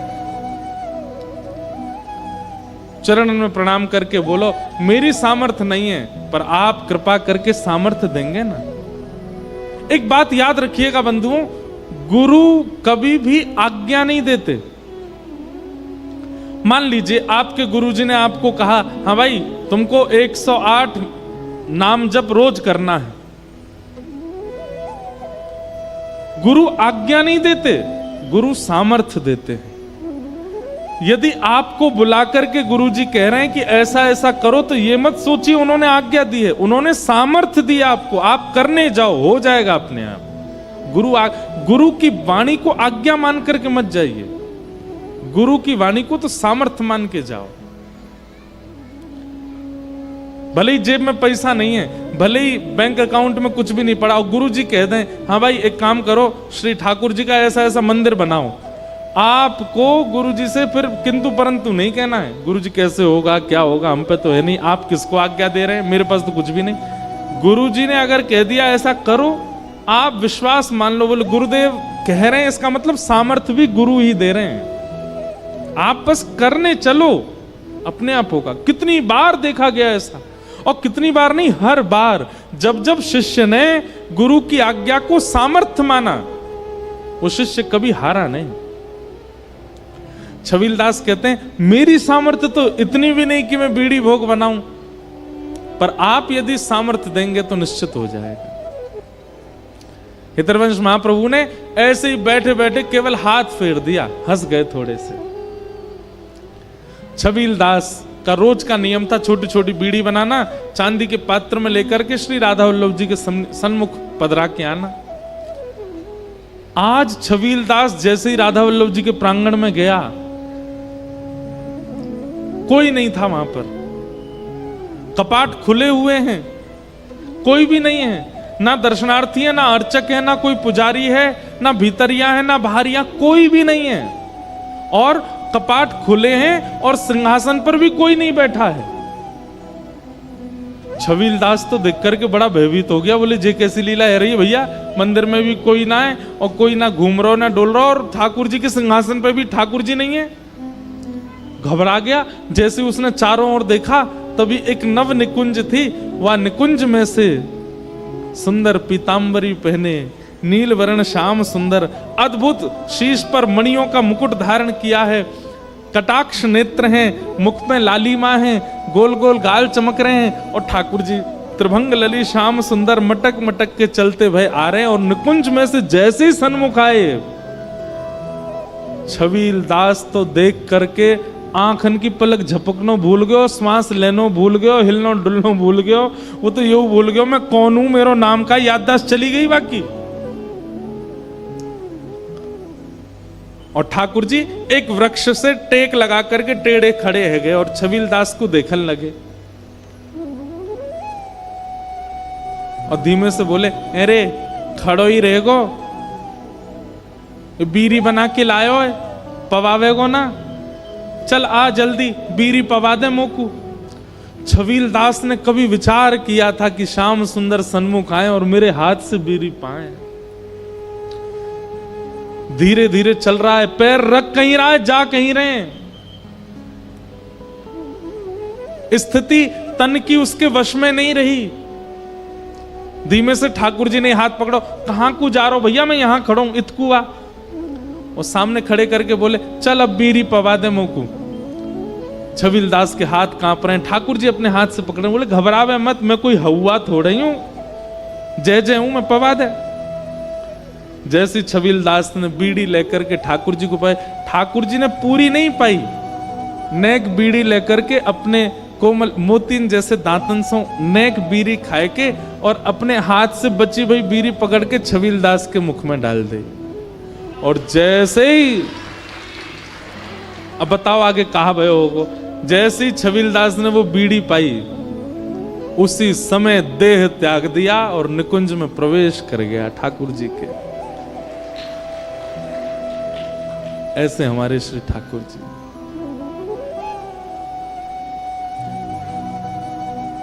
चरण में प्रणाम करके बोलो, मेरी सामर्थ्य नहीं है, पर आप कृपा करके सामर्थ्य देंगे ना। एक बात याद रखिएगा बंधुओं, गुरु कभी भी आज्ञा नहीं देते। मान लीजिए आपके गुरुजी ने आपको कहा, हाँ भाई तुमको 108 नाम जप रोज करना है। गुरु आज्ञा नहीं देते, गुरु सामर्थ्य देते हैं। यदि आपको बुलाकर के गुरुजी कह रहे हैं कि ऐसा ऐसा करो, तो ये मत सोचिए उन्होंने आज्ञा दी है, उन्होंने सामर्थ्य दिया आपको, आप करने जाओ, हो जाएगा अपने आप। गुरु की वाणी को आज्ञा मान करके मत जाइए, गुरु की वाणी को तो सामर्थ्य मान के जाओ। भले ही जेब में पैसा नहीं है, भले ही बैंक अकाउंट में कुछ भी नहीं पड़ा, और गुरु जी कह दें, हाँ भाई एक काम करो, श्री ठाकुर जी का ऐसा ऐसा मंदिर बनाओ, आपको गुरु जी से फिर किंतु परंतु नहीं कहना है। गुरु जी कैसे होगा, क्या होगा, हम पे तो है नहीं, आप किसको आज्ञा दे रहे हैं, मेरे पास तो कुछ भी नहीं। गुरु जी ने अगर कह दिया ऐसा करो, आप विश्वास मान लो, बोले गुरुदेव कह रहे हैं, इसका मतलब सामर्थ्य भी गुरु ही दे रहे हैं। आप बस करने चलो, अपने आप होगा। कितनी बार देखा गया ऐसा, और कितनी बार नहीं, हर बार जब जब शिष्य ने गुरु की आज्ञा को सामर्थ्य माना, वो शिष्य कभी हारा नहीं। छबीलदास कहते हैं, मेरी सामर्थ्य तो इतनी भी नहीं कि मैं बीड़ी भोग बनाऊं, पर आप यदि सामर्थ्य देंगे तो निश्चित हो जाएगा। हितरवंश महाप्रभु ने ऐसे ही बैठे बैठे केवल हाथ फेर दिया, हंस गए थोड़े से। छबीलदास का रोज का नियम था छोटी छोटी बीड़ी बनाना, चांदी के पात्र में लेकर के श्री राधा वल्लभ जी के सन्मुख पधरा के आना। आज छबीलदास जैसे ही राधा वल्लभ जी के प्रांगण में गया, कोई नहीं था वहां पर, कपाट खुले हुए हैं, कोई भी नहीं है, ना दर्शनार्थी है, ना अर्चक है, ना कोई पुजारी है, ना भीतरिया है, ना बाहरिया, कोई भी नहीं है, और कपाट खुले हैं और सिंहासन पर भी कोई नहीं बैठा है। छबीलदास तो देख करके बड़ा भयभीत हो गया, बोले जे कैसी लीला है रही भैया, मंदिर में भी कोई ना है और कोई ना घूम रहा ना डोल रहा, और ठाकुर जी के सिंहासन पर भी ठाकुर जी नहीं है। घबरा गया। जैसे उसने चारों ओर देखा, तभी एक नव निकुंज थी, वह निकुंज में से सुंदर पीतांबरी पहने, नील वर्ण श्याम सुंदर, अद्भुत शीश पर मणियों का मुकुट धारण किया है, कटाक्ष नेत्र हैं, मुख में लालिमा है, गोल गोल गाल चमक रहे हैं, और ठाकुर जी त्रिभंग लली श्याम सुंदर मटक मटक के चलते भय आ रहे हैं। और निकुंज में से जैसे ही सन्मुख आए, छबीलदास तो देख करके आंखन की पलक झपकनो भूल गयो, श्वास लेनो भूल गयो, हिलनो डुलनो भूल गयो, वो तो यूं भूल गयो मैं कौन हूं, मेरो नाम का याददाश्त चली गई बाकी। और ठाकुर जी एक वृक्ष से टेक लगा करके टेढ़े खड़े है गए और छबीलदास को देखने लगे, और धीमे से बोले, अरे खड़ो ही रहेगो, बीरी बना के लायो है, पवावेगो ना, चल आ जल्दी बीरी पवा दे मोकू। छबीलदास ने कभी विचार किया था कि श्याम सुंदर सन्मुख आए और मेरे हाथ से बीरी पाए। धीरे धीरे चल रहा है, पैर रख कहीं रहा है, जा कहीं रहे हैं, स्थिति तन की उसके वश में नहीं रही। धीमे से ठाकुर जी ने हाथ पकड़ो, कहां को जा रहा हो भैया, मैं यहां खड़ा हूं, इतकुआ। और सामने खड़े करके बोले, चल अब बीरी पवा दे मोकू। छबीलदास के हाथ कांप रहे हैं, ठाकुर जी अपने हाथ से पकड़े, बोले घबरावे मत, मैं कोई हवा थोड़ा ही हूं, जय जय हूं मैं, पवा दे। जैसी छबीलदास ने बीड़ी लेकर के ठाकुर जी को पाई, ठाकुर जी ने पूरी नहीं पाई, नेक बीड़ी लेकर के अपने कोमल मोतीन जैसे दांतन सो नेक बीरी खाए के और अपने हाथ से बची हुई बीरी पकड़ के छबीलदास के मुख में डाल दे। और जैसे ही, अब बताओ आगे कहा भयो होगो, जैसे ही छबीलदास ने वो बीड़ी पाई उसी समय देह त्याग दिया और निकुंज में प्रवेश कर गया ठाकुर जी के। ऐसे हमारे श्री ठाकुर जी।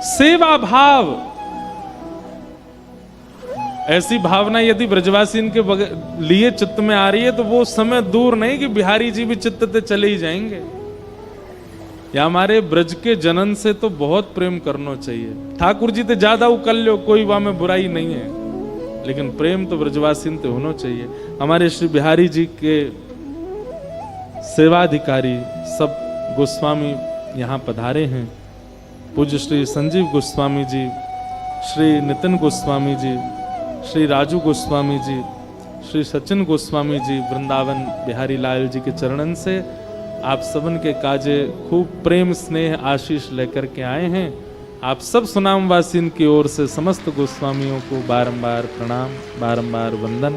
सेवा भाव, ऐसी भावना यदि ब्रजवासी इनके लिए चित्त में आ रही है तो वो समय दूर नहीं कि बिहारी जी भी चित्त से चले ही जाएंगे। या हमारे ब्रज के जनन से तो बहुत प्रेम करना चाहिए। ठाकुर जी तो ज्यादा उकल्यो, कोई वहां में बुराई नहीं है, लेकिन प्रेम तो ब्रजवासी से होना चाहिए। हमारे श्री बिहारी जी के सेवाधिकारी सब गोस्वामी यहाँ पधारे हैं। पूज्य श्री संजीव गोस्वामी जी, श्री नितिन गोस्वामी जी, श्री राजू गोस्वामी जी, श्री सचिन गोस्वामी जी वृंदावन बिहारी लाल जी के चरणन से आप सबन के काजे खूब प्रेम स्नेह आशीष लेकर के आए हैं। आप सब सुनामवासिन की ओर से समस्त गोस्वामियों को बारंबार प्रणाम, बारंबार वंदन।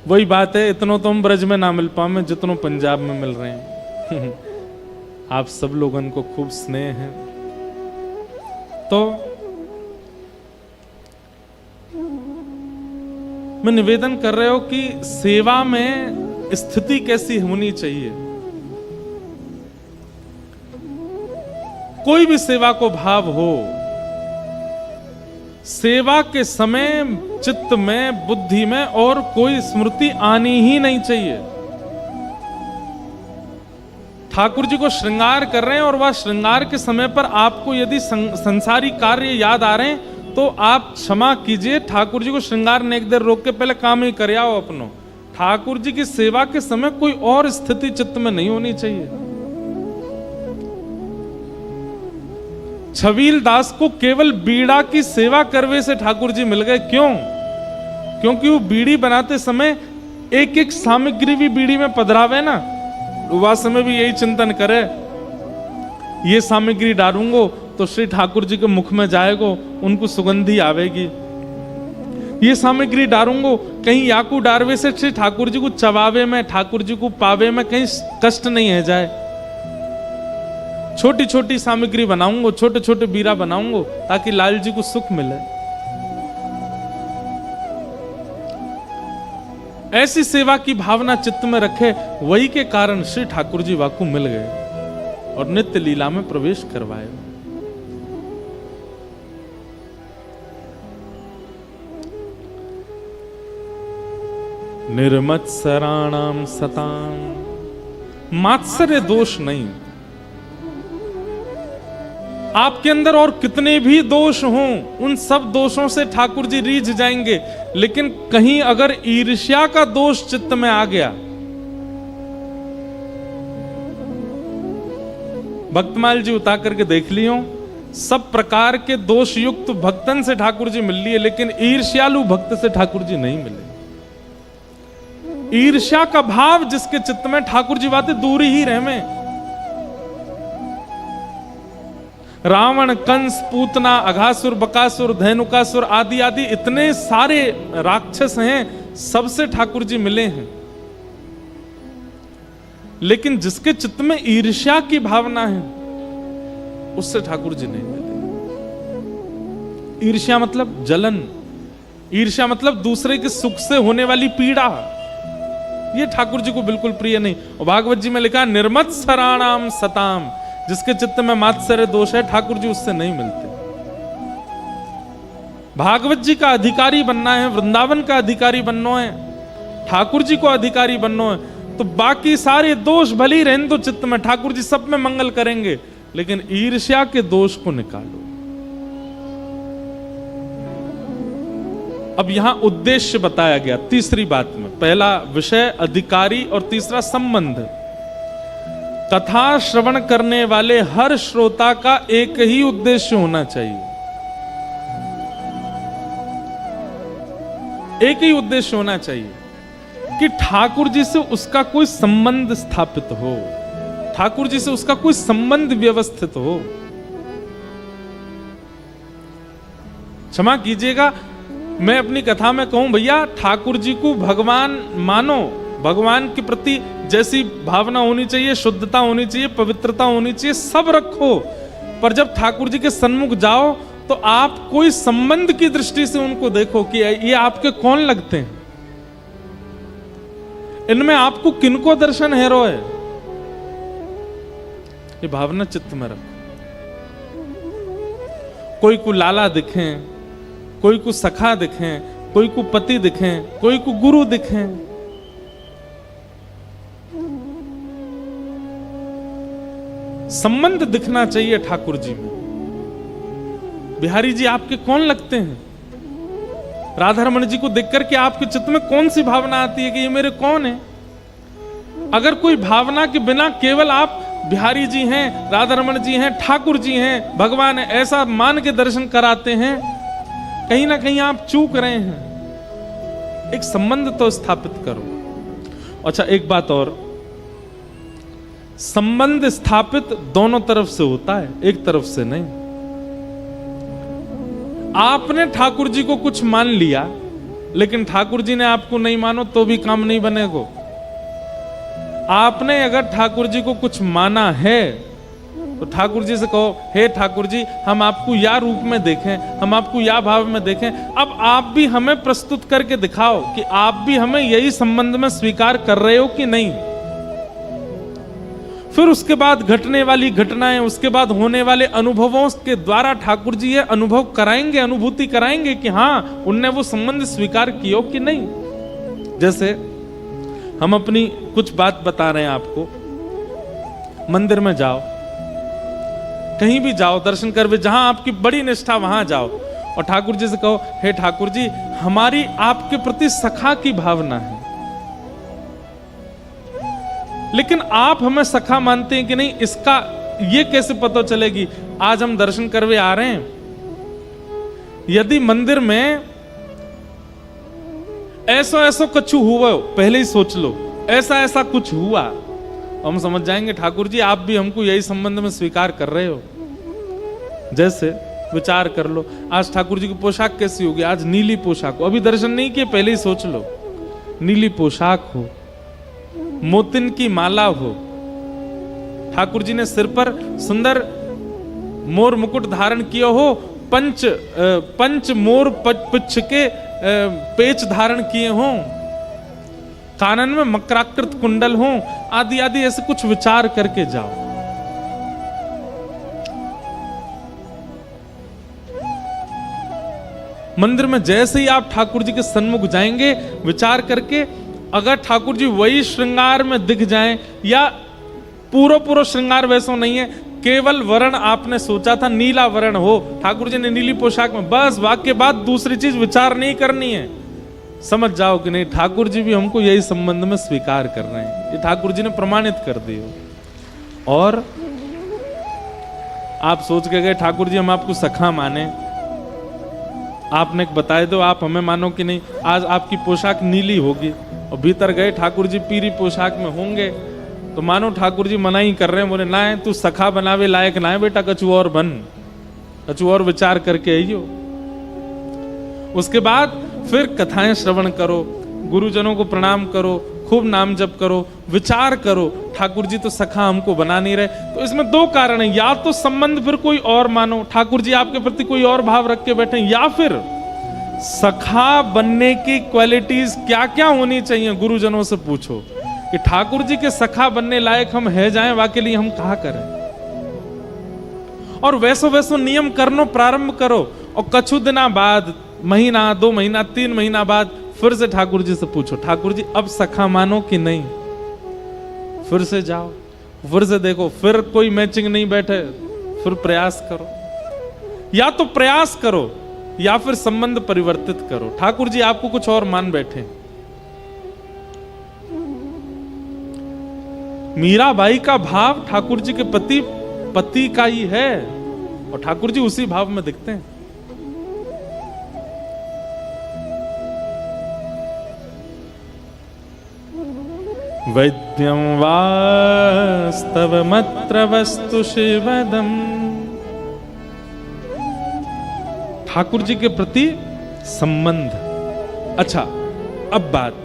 वही बात है, इतनों तो हम ब्रज में ना मिल पाए जितनों पंजाब में मिल रहे हैं। आप सब लोगन को खूब स्नेह है। तो मैं निवेदन कर रहे हो कि सेवा में स्थिति कैसी होनी चाहिए। कोई भी सेवा को भाव हो, सेवा के समय चित्त में, बुद्धि में और कोई स्मृति आनी ही नहीं चाहिए। ठाकुर जी को श्रृंगार कर रहे हैं और वह श्रृंगार के समय पर आपको यदि संसारी कार्य याद आ रहे हैं तो आप क्षमा कीजिए, ठाकुर जी को श्रृंगार ने एक देर रोक के पहले काम ही कर आओ अपनो। ठाकुर जी की सेवा के समय कोई और स्थिति चित्त में नहीं होनी चाहिए। छबील दास को केवल बीड़ा की सेवा करवे से ठाकुर जी मिल गए। क्यों? क्योंकि वो बीड़ी बनाते समय एक एक सामग्री भी बीड़ी में पधरावे ना, वह समय भी यही चिंतन करे, ये सामग्री डालूंगो तो श्री ठाकुर जी के मुख में जाएगो, उनको सुगंधी आवेगी। ये सामग्री डालूंगो, कहीं याकू डारवे से श्री ठाकुर जी को चबावे में, ठाकुर जी को पावे में कहीं कष्ट नहीं है जाए। छोटी छोटी सामग्री बनाऊंगो, छोटे छोटे बीरा बनाऊंगो ताकि लाल जी को सुख मिले। ऐसी सेवा की भावना चित्त में रखे, वही के कारण श्री ठाकुर जी वाकू मिल गए और नित्य लीला में प्रवेश करवाए। निर्मत्सराणाम सताम, मात्सर्य दोष नहीं। आपके अंदर और कितने भी दोष हों, उन सब दोषों से ठाकुर जी रीझ जाएंगे, लेकिन कहीं अगर ईर्ष्या का दोष चित्त में आ गया, भक्तमाल जी उतार करके देख लियो, सब प्रकार के दोष युक्त भक्तन से ठाकुर जी मिल लिए, लेकिन ईर्ष्यालु भक्त से ठाकुर जी नहीं मिले। ईर्ष्या का भाव जिसके चित्त में, ठाकुर जी बातें दूर ही रहे में। रावण, कंस, पूतना, अघासुर, बकासुर, धेनुकासुर आदि आदि इतने सारे राक्षस हैं, सबसे ठाकुर जी मिले हैं। लेकिन जिसके चित्त में ईर्ष्या की भावना है, उससे ठाकुर जी नहीं मिले। ईर्ष्या मतलब जलन, ईर्ष्या मतलब दूसरे के सुख से होने वाली पीड़ा, ये ठाकुर जी को बिल्कुल प्रिय नहीं। और भागवत जी में लिखा निर्मत्सराणाम सताम, जिसके चित्त में मात्सर्य दोष है, ठाकुर जी उससे नहीं मिलते। भागवत जी का अधिकारी बनना है, वृंदावन का अधिकारी बनना है, ठाकुर जी को अधिकारी बनना है, तो बाकी सारे दोष भले ही रहने दो चित्त में, ठाकुर जी सब में मंगल करेंगे, लेकिन ईर्ष्या के दोष को निकालो। अब यहां उद्देश्य बताया गया तीसरी बात में। पहला विषय अधिकारी और तीसरा संबंध। कथा श्रवण करने वाले हर श्रोता का एक ही उद्देश्य होना चाहिए, एक ही उद्देश्य होना चाहिए कि ठाकुर जी से उसका कोई संबंध स्थापित हो। ठाकुर जी से उसका कोई संबंध व्यवस्थित हो। क्षमा कीजिएगा, मैं अपनी कथा में कहूं भैया, ठाकुर जी को भगवान मानो, भगवान के प्रति जैसी भावना होनी चाहिए, शुद्धता होनी चाहिए, पवित्रता होनी चाहिए, सब रखो, पर जब ठाकुर जी के सन्मुख जाओ तो आप कोई संबंध की दृष्टि से उनको देखो कि ये आपके कौन लगते हैं, इनमें आपको किनको दर्शन हेरो है, ये भावना चित्त में रखो। कोई को लाला दिखें, कोई को सखा दिखें, कोई को पति दिखें, कोई को गुरु दिखें, संबंध दिखना चाहिए ठाकुर जी में। बिहारी जी आपके कौन लगते हैं? राधा रमण जी को देख करके आपके चित्त में कौन सी भावना आती है कि ये मेरे कौन है? अगर कोई भावना के बिना केवल आप बिहारी जी हैं, राधा रमण जी हैं, ठाकुर जी हैं, भगवान है, ऐसा मान के दर्शन कराते हैं, कहीं ना कहीं आप चूक रहे हैं। एक संबंध तो स्थापित करो। अच्छा, एक बात और, संबंध स्थापित दोनों तरफ से होता है, एक तरफ से नहीं। आपने ठाकुर जी को कुछ मान लिया, लेकिन ठाकुर जी ने आपको नहीं मानो तो भी काम नहीं बनेगा। आपने अगर ठाकुर जी को कुछ माना है तो ठाकुर जी से कहो, हे ठाकुर जी, हम आपको या रूप में देखें, हम आपको या भाव में देखें, अब आप भी हमें प्रस्तुत करके दिखाओ कि आप भी हमें यही संबंध में स्वीकार कर रहे हो कि नहीं। फिर उसके बाद घटने वाली घटनाएं, उसके बाद होने वाले अनुभवों के द्वारा ठाकुर जी ये अनुभव कराएंगे, अनुभूति कराएंगे कि हाँ, उनने वो संबंध स्वीकार किया कि नहीं। जैसे हम अपनी कुछ बात बता रहे हैं आपको, मंदिर में जाओ, कहीं भी जाओ, दर्शन कर, जहां आपकी बड़ी निष्ठा वहां जाओ और ठाकुर जी से कहो, हे ठाकुर जी, हमारी आपके प्रति सखा की भावना है, लेकिन आप हमें सखा मानते हैं कि नहीं, इसका ये कैसे पता चलेगी? आज हम दर्शन करवे आ रहे हैं, यदि मंदिर में ऐसा ऐसा कुछ हुआ, पहले ही सोच लो, ऐसा ऐसा कुछ हुआ, हम समझ जाएंगे ठाकुर जी आप भी हमको यही संबंध में स्वीकार कर रहे हो। जैसे विचार कर लो, आज ठाकुर जी की पोशाक कैसी होगी? आज नीली पोशाक हो, अभी दर्शन नहीं किए, पहले ही सोच लो, नीली पोशाक हो, मोतिन की माला हो, ठाकुर जी ने सिर पर सुंदर मोर मुकुट धारण किया हो, पंच मोर पुच्छ के पेच धारण किए हों, कानन में मकराकृत कुंडल हों, आदि आदि ऐसे कुछ विचार करके जाओ। मंदिर में जैसे ही आप ठाकुर जी के सन्मुख जाएंगे, विचार करके, अगर ठाकुर जी वही श्रृंगार में दिख जाएं, या पूरा श्रृंगार वैसा नहीं है, केवल वर्ण आपने सोचा था नीला वर्ण हो, ठाकुर जी ने नीली पोशाक में, बस वाक्य बाद दूसरी चीज विचार नहीं करनी है, समझ जाओ कि नहीं, ठाकुर जी भी हमको यही संबंध में स्वीकार कर रहे हैं, ये ठाकुर जी ने प्रमाणित कर दिया। और आप सोच के गए ठाकुर जी हम आपको सखा माने, आपने बताए दो आप हमें मानो कि नहीं, आज आपकी पोशाक नीली होगी, और भीतर गए ठाकुर जी पीली पोशाक में होंगे, तो मानो ठाकुर जी मना ही कर रहे हैं, बोले ना है तू सखा बनावे लायक ना है बेटा, कछु और बन, कछु और विचार करके आइयो। उसके बाद फिर कथाएं श्रवण करो, गुरुजनों को प्रणाम करो, खूब नाम जप करो, विचार करो, ठाकुर जी तो सखा हमको बना नहीं रहे। तो इसमें दो कारण है, या तो संबंध फिर कोई और मानो, ठाकुर जी आपके प्रति कोई और भाव रख के बैठे, या फिर सखा बनने की क्वालिटीज क्या क्या होनी चाहिए, गुरुजनों से पूछो कि ठाकुर जी के सखा बनने लायक हम है जाएं, वाकई लिए हम कहा करें, और वैसो वैसो नियम करनो प्रारंभ करो, और कछु दिना बाद, महीना 2 महीना 3 महीना बाद फिर से ठाकुर जी से पूछो, ठाकुर जी अब सखा मानो कि नहीं, फिर से जाओ, फिर से देखो, फिर कोई मैचिंग नहीं बैठे, फिर प्रयास करो, या तो प्रयास करो या फिर संबंध परिवर्तित करो। ठाकुर जी आपको कुछ और मान बैठे। मीराबाई का भाव ठाकुर जी के पति का ही है, और ठाकुर जी उसी भाव में दिखते हैं। वैद्यं वास्तवमत्र वस्तु शिवदम्। ठाकुर जी के प्रति संबंध। अच्छा, अब बात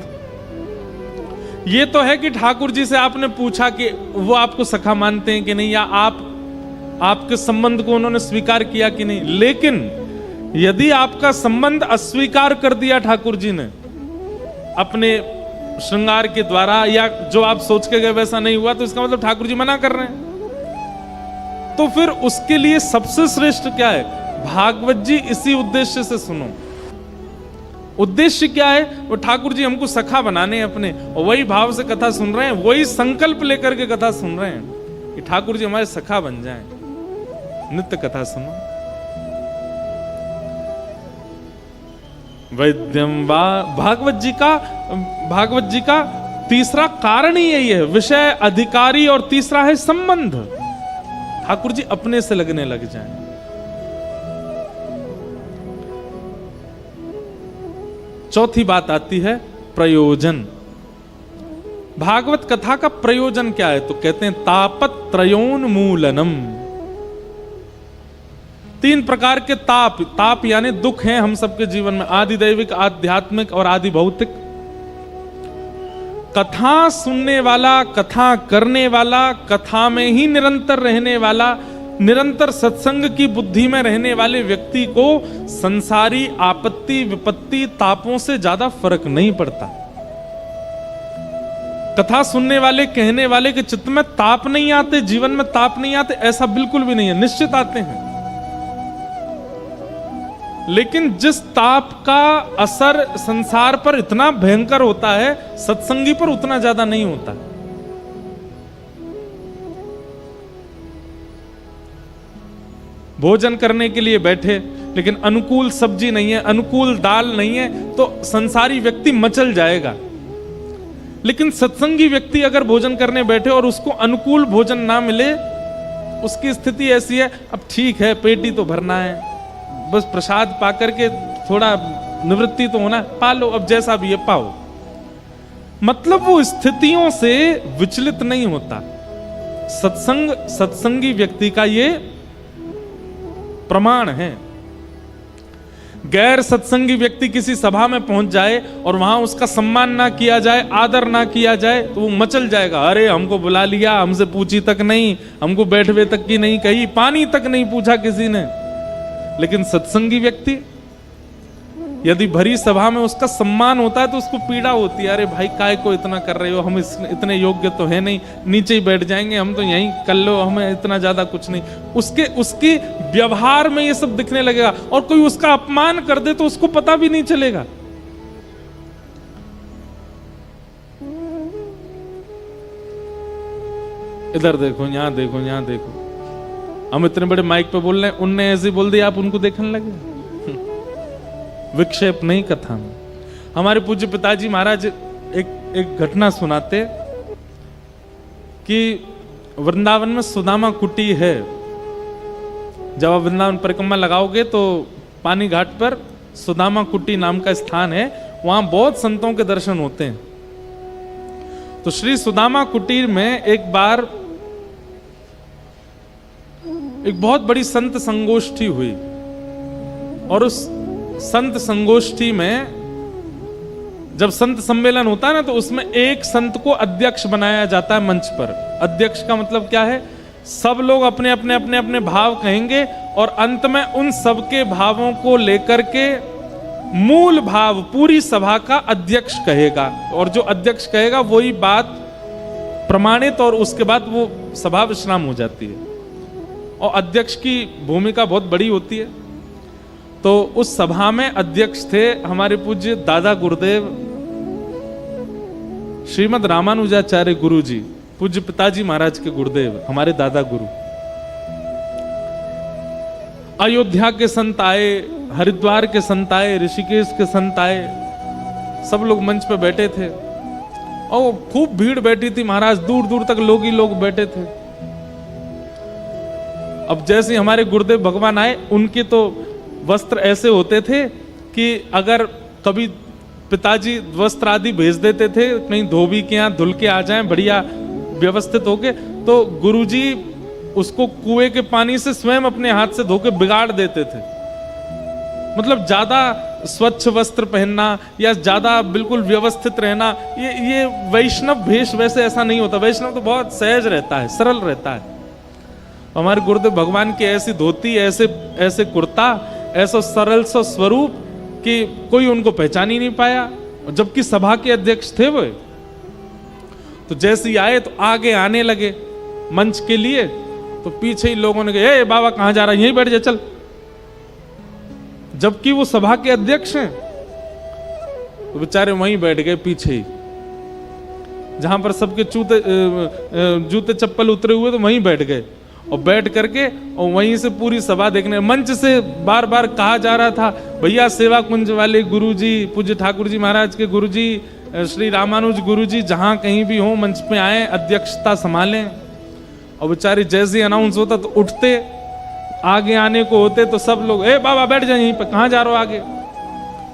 ये तो है कि ठाकुर जी से आपने पूछा कि वो आपको सखा मानते हैं कि नहीं, या आपके संबंध को उन्होंने स्वीकार किया कि नहीं। लेकिन यदि आपका संबंध अस्वीकार कर दिया ठाकुर जी ने अपने श्रृंगार के द्वारा, या जो आप सोच के गए वैसा नहीं हुआ, तो इसका मतलब ठाकुर जी मना कर रहे हैं। तो फिर उसके लिए सबसे श्रेष्ठ क्या है? भागवत जी इसी उद्देश्य से सुनो। उद्देश्य क्या है? वो ठाकुर जी हमको सखा बनाने हैं अपने, और वही भाव से कथा सुन रहे हैं, वही संकल्प लेकर के कथा सुन रहे हैं कि ठाकुर जी हमारे सखा बन जाएं। नित्य कथा सुनो। वैद्यम भागवत जी का तीसरा कारण ही यही है, विषय, अधिकारी, और तीसरा है संबंध। ठाकुर जी अपने से लगने लग जाएं। चौथी बात आती है प्रयोजन। भागवत कथा का प्रयोजन क्या है? तो कहते हैं तापत्रयोन्मूलनम। 3 प्रकार के ताप यानी दुख हैं हम सबके जीवन में, आदि दैविक, आध्यात्मिक और आदि भौतिक। कथा सुनने वाला, कथा करने वाला, कथा में ही निरंतर रहने वाला, निरंतर सत्संग की बुद्धि में रहने वाले व्यक्ति को संसारी आपत्ति, विपत्ति, तापों से ज्यादा फर्क नहीं पड़ता। कथा सुनने वाले, कहने वाले के चित्त में ताप नहीं आते, जीवन में ताप नहीं आते, ऐसा बिल्कुल भी नहीं है, निश्चित आते हैं। लेकिन जिस ताप का असर संसार पर इतना भयंकर होता है, सत्संगी पर उतना ज्यादा नहीं होता। भोजन करने के लिए बैठे, लेकिन अनुकूल सब्जी नहीं है, अनुकूल दाल नहीं है, तो संसारी व्यक्ति मचल जाएगा। लेकिन सत्संगी व्यक्ति अगर भोजन करने बैठे और उसको अनुकूल भोजन ना मिले, उसकी स्थिति ऐसी है, अब ठीक है, पेट ही तो भरना है, बस प्रसाद पा करके थोड़ा निवृत्ति तो होना, पा लो, अब जैसा भी है पाओ। मतलब वो स्थितियों से विचलित नहीं होता। सत्संगी व्यक्ति का ये प्रमाण है। गैर सत्संगी व्यक्ति किसी सभा में पहुंच जाए और वहां उसका सम्मान ना किया जाए, आदर ना किया जाए, तो वो मचल जाएगा। अरे हमको बुला लिया, हमसे पूछी तक नहीं, हमको बैठवे तक की नहीं कही, पानी तक नहीं पूछा किसी ने। लेकिन सत्संगी व्यक्ति, यदि भरी सभा में उसका सम्मान होता है तो उसको पीड़ा होती है, अरे भाई काय को इतना कर रहे हो, हम इतने योग्य तो है नहीं, नीचे ही बैठ जाएंगे, हम तो यहीं कर लो, हमें इतना ज्यादा कुछ नहीं। उसके व्यवहार में ये सब दिखने लगेगा। और कोई उसका अपमान कर दे तो उसको पता भी नहीं चलेगा। इधर देखो, यहां देखो, यहां देखो, हम इतने बड़े माइक पे बोल रहे हैं, उनने ऐसे बोल दिया, आप उनको देखने लगे। विक्षेप नहीं कथा में। हमारे पूज्य पिताजी महाराज एक घटना सुनाते कि वृंदावन में सुदामा कुटी है। जब आप वृंदावन परिक्रमा लगाओगे तो पानी घाट पर सुदामा कुटी नाम का स्थान है, वहां बहुत संतों के दर्शन होते हैं। तो श्री सुदामा कुटीर में एक बार एक बहुत बड़ी संत संगोष्ठी हुई, और उस संत संगोष्ठी में जब संत सम्मेलन होता है ना, तो उसमें एक संत को अध्यक्ष बनाया जाता है मंच पर। अध्यक्ष का मतलब क्या है? सब लोग अपने अपने अपने अपने भाव कहेंगे और अंत में उन सबके भावों को लेकर के मूल भाव पूरी सभा का अध्यक्ष कहेगा, और जो अध्यक्ष कहेगा वही बात प्रमाणित, और उसके बाद वो सभा विश्राम हो जाती है। और अध्यक्ष की भूमिका बहुत बड़ी होती है। तो उस सभा में अध्यक्ष थे हमारे पूज्य दादा गुरुदेव श्रीमद रामानुजाचार्य गुरु जी, पूज्य पिताजी महाराज के गुरुदेव, हमारे दादा गुरु। अयोध्या के संत आए, हरिद्वार के संत आए, ऋषिकेश के संत आए, सब लोग मंच पे बैठे थे और खूब भीड़ बैठी थी महाराज, दूर दूर तक लोग ही लोग बैठे थे। अब जैसे हमारे गुरुदेव भगवान आए, उनके तो वस्त्र ऐसे होते थे कि अगर कभी पिताजी वस्त्र आदि भेज देते थे, कहीं धोबी के यहाँ धुल के आ जाएं बढ़िया व्यवस्थित होके, तो गुरुजी उसको कुएं के पानी से स्वयं अपने हाथ से धो के बिगाड़ देते थे। मतलब ज्यादा स्वच्छ वस्त्र पहनना या ज्यादा बिल्कुल व्यवस्थित रहना, ये वैष्णव भेष वैसे ऐसा नहीं होता। वैष्णव तो बहुत सहज रहता है, सरल रहता है। हमारे गुरुदेव भगवान की ऐसी धोती, ऐसे कुर्ता, ऐसा सरल सा स्वरूप कि कोई उनको पहचान ही नहीं पाया। जबकि सभा के अध्यक्ष थे वो, तो जैसे ही आए तो आगे आने लगे मंच के लिए, तो पीछे ही लोगों ने कहा, ए बाबा कहां जा रहा है, यहीं बैठ जा चल। जबकि वो सभा के अध्यक्ष हैं, तो बेचारे वहीं बैठ गए पीछे ही, जहां पर सबके जूते चप्पल उतरे हुए, तो वहीं बैठ गए। और बैठ करके और वहीं से पूरी सभा देखने। मंच से बार बार कहा जा रहा था, भैया सेवा कुंज वाले गुरुजी, पूज्य ठाकुर जी महाराज के गुरुजी, श्री रामानुज गुरुजी जहां कहीं भी हो मंच पे आए, अध्यक्षता संभालें। और बेचारे जैसे अनाउंस होता तो उठते, आगे आने को होते तो सब लोग, ए बाबा बैठ जाए यहीं पर, कहां जा रहे हो आगे।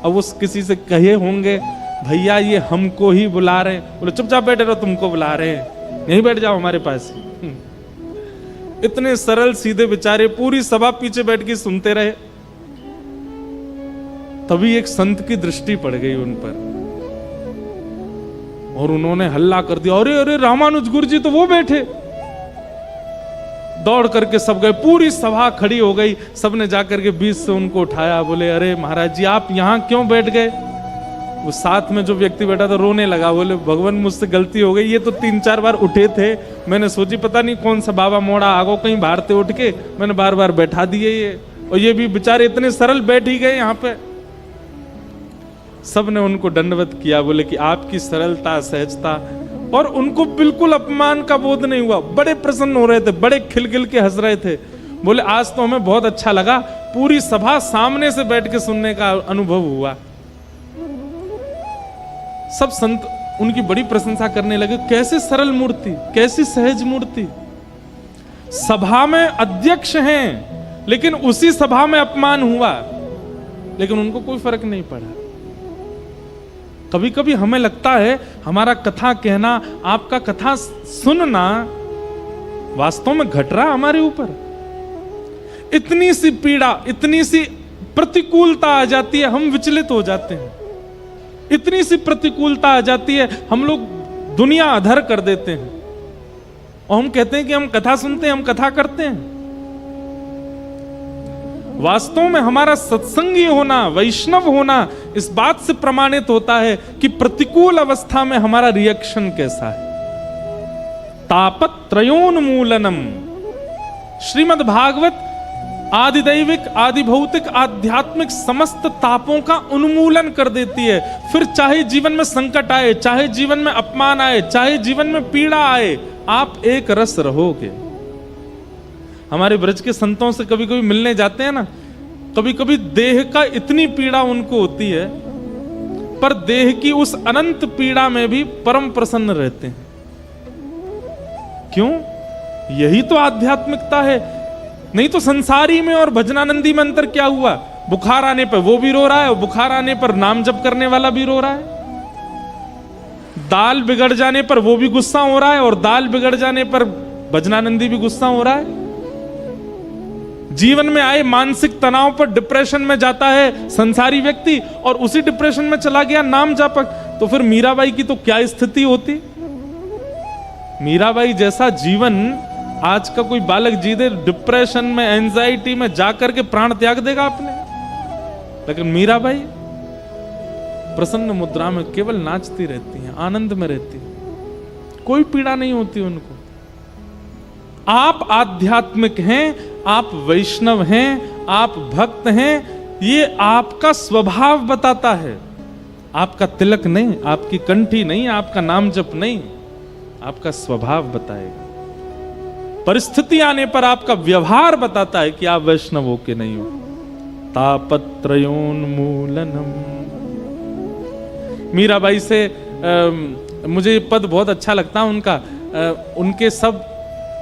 अब उस किसी से कहे होंगे, भैया ये हमको ही बुला रहे। बोले चुपचाप बैठे रहो, तुमको बुला रहे हैं, यहीं बैठ जाओ हमारे पास। इतने सरल सीधे बेचारे, पूरी सभा पीछे बैठ के सुनते रहे। तभी एक संत की दृष्टि पड़ गई उन पर और उन्होंने हल्ला कर दिया, अरे अरे रामानुज गुरुजी तो वो बैठे। दौड़ करके सब गए, पूरी सभा खड़ी हो गई। सबने जाकर के बीच से उनको उठाया, बोले अरे महाराज जी आप यहां क्यों बैठ गए। वो साथ में जो व्यक्ति बैठा था रोने लगा, बोले भगवान मुझसे गलती हो गई, ये तो 3-4 बार उठे थे, मैंने सोची पता नहीं कौन सा बाबा मोड़ा आगो कहीं भारते उठ के, मैंने बार बार बैठा दिए ये, और ये भी बेचारे इतने सरल बैठ ही गए यहाँ पे। सबने उनको दंडवत किया, बोले कि आपकी सरलता, सहजता, और उनको बिल्कुल अपमान का बोध नहीं हुआ। बड़े प्रसन्न हो रहे थे, बड़े खिलखिल के हंस रहे थे। बोले आज तो हमें बहुत अच्छा लगा, पूरी सभा सामने से बैठ के सुनने का अनुभव हुआ। सब संत उनकी बड़ी प्रशंसा करने लगे, कैसे सरल मूर्ति, कैसी सहज मूर्ति। सभा में अध्यक्ष हैं, लेकिन उसी सभा में अपमान हुआ, लेकिन उनको कोई फर्क नहीं पड़ा। कभी कभी हमें लगता है हमारा कथा कहना, आपका कथा सुनना वास्तव में घट रहा हमारे ऊपर। इतनी सी पीड़ा, इतनी सी प्रतिकूलता आ जाती है, हम विचलित हो जाते हैं। इतनी सी प्रतिकूलता आ जाती है, हम लोग दुनिया अधर कर देते हैं और हम कहते हैं कि हम कथा सुनते हैं, हम कथा करते हैं। वास्तव में हमारा सत्संगी होना, वैष्णव होना इस बात से प्रमाणित होता है कि प्रतिकूल अवस्था में हमारा रिएक्शन कैसा है। तापत्रयोन्मूलनम, श्रीमद् भागवत आदिदैविक, आदि भौतिक, आध्यात्मिक समस्त तापों का उन्मूलन कर देती है। फिर चाहे जीवन में संकट आए, चाहे जीवन में अपमान आए, चाहे जीवन में पीड़ा आए, आप एक रस रहोगे। हमारे ब्रज के संतों से कभी कभी मिलने जाते हैं ना, कभी कभी देह का इतनी पीड़ा उनको होती है, पर देह की उस अनंत पीड़ा में भी परम प्रसन्न रहते हैं। क्यों? यही तो आध्यात्मिकता है। नहीं तो संसारी में और भजनानंदी में अंतर क्या हुआ? बुखार आने पर वो भी रो रहा है और बुखार आने पर नाम जप करने वाला भी रो रहा है। दाल बिगड़ जाने पर वो भी गुस्सा हो रहा है और दाल बिगड़ जाने पर भजनानंदी भी गुस्सा हो रहा है। जीवन में आए मानसिक तनाव पर डिप्रेशन में जाता है संसारी व्यक्ति और उसी डिप्रेशन में चला गया नाम जापक। तो फिर मीराबाई की तो क्या स्थिति होती? मीराबाई जैसा जीवन आज का कोई बालक जी दे, डिप्रेशन में, एंजाइटी में जाकर के प्राण त्याग देगा अपने। लेकिन मीराबाई प्रसन्न मुद्रा में केवल नाचती रहती हैं, आनंद में रहती हैं, कोई पीड़ा नहीं होती उनको। आप आध्यात्मिक हैं, आप वैष्णव हैं, आप भक्त हैं, ये आपका स्वभाव बताता है। आपका तिलक नहीं, आपकी कंठी नहीं, आपका नाम जप नहीं, आपका स्वभाव बताएगा। परिस्थिति आने पर आपका व्यवहार बताता है कि आप वैष्णव हो कि नहीं हो। तापत्रयोन्मूलनम। मीराबाई से मुझे पद बहुत अच्छा लगता उनका। उनके सब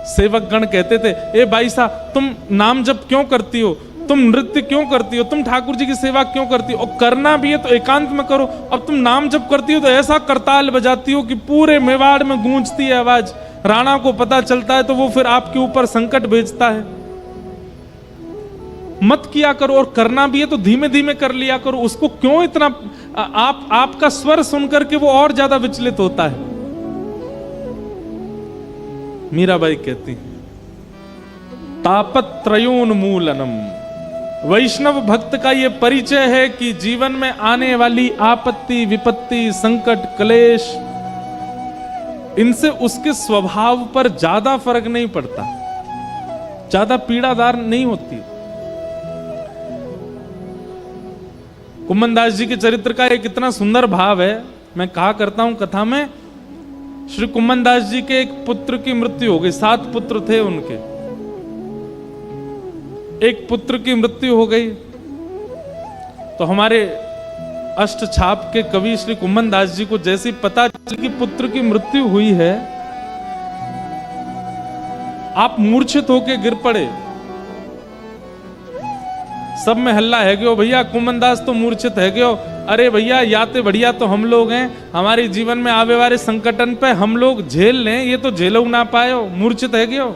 सेवक गण कहते थे, ए बाई साहब तुम नाम जप क्यों करती हो? तुम नृत्य क्यों करती हो, तुम ठाकुर जी की सेवा क्यों करती हो, और करना भी है तो एकांत में करो। अब तुम नाम जप करती हो तो ऐसा करताल बजाती हो कि पूरे मेवाड़ में गूंजती है आवाज, राणा को पता चलता है तो वो फिर आपके ऊपर संकट भेजता है। मत किया करो, और करना भी है तो धीमे धीमे कर लिया करो। उसको क्यों इतना, आपका स्वर सुनकर के वो और ज्यादा विचलित होता है। मीराबाई कहती हैं तापत्रयोन्मूलनम, वैष्णव भक्त का ये परिचय है कि जीवन में आने वाली आपत्ति, विपत्ति, संकट, क्लेश, इनसे उसके स्वभाव पर ज्यादा फर्क नहीं पड़ता, ज्यादा पीड़ादार नहीं होती। कुम्भनदास जी के चरित्र का एक इतना सुंदर भाव है, मैं कहा करता हूं कथा में, श्री कुम्भनदास जी के एक पुत्र की मृत्यु हो गई। 7 पुत्र थे उनके, एक पुत्र की मृत्यु हो गई तो हमारे अष्ट छाप के कवि श्री कुम्भनदास जी को जैसी पता चली कि पुत्र की मृत्यु हुई है, आप मूर्छित होके गिर पड़े। सब में हल्ला है गयो, भैया कुम्भनदास तो मूर्छित है गयो। अरे भैया याते बढ़िया तो हम लोग हैं, हमारे जीवन में आवे वाले संकटन पे हम लोग झेल लें, ये तो झेलो ना पायो, मूर्छित है गयो।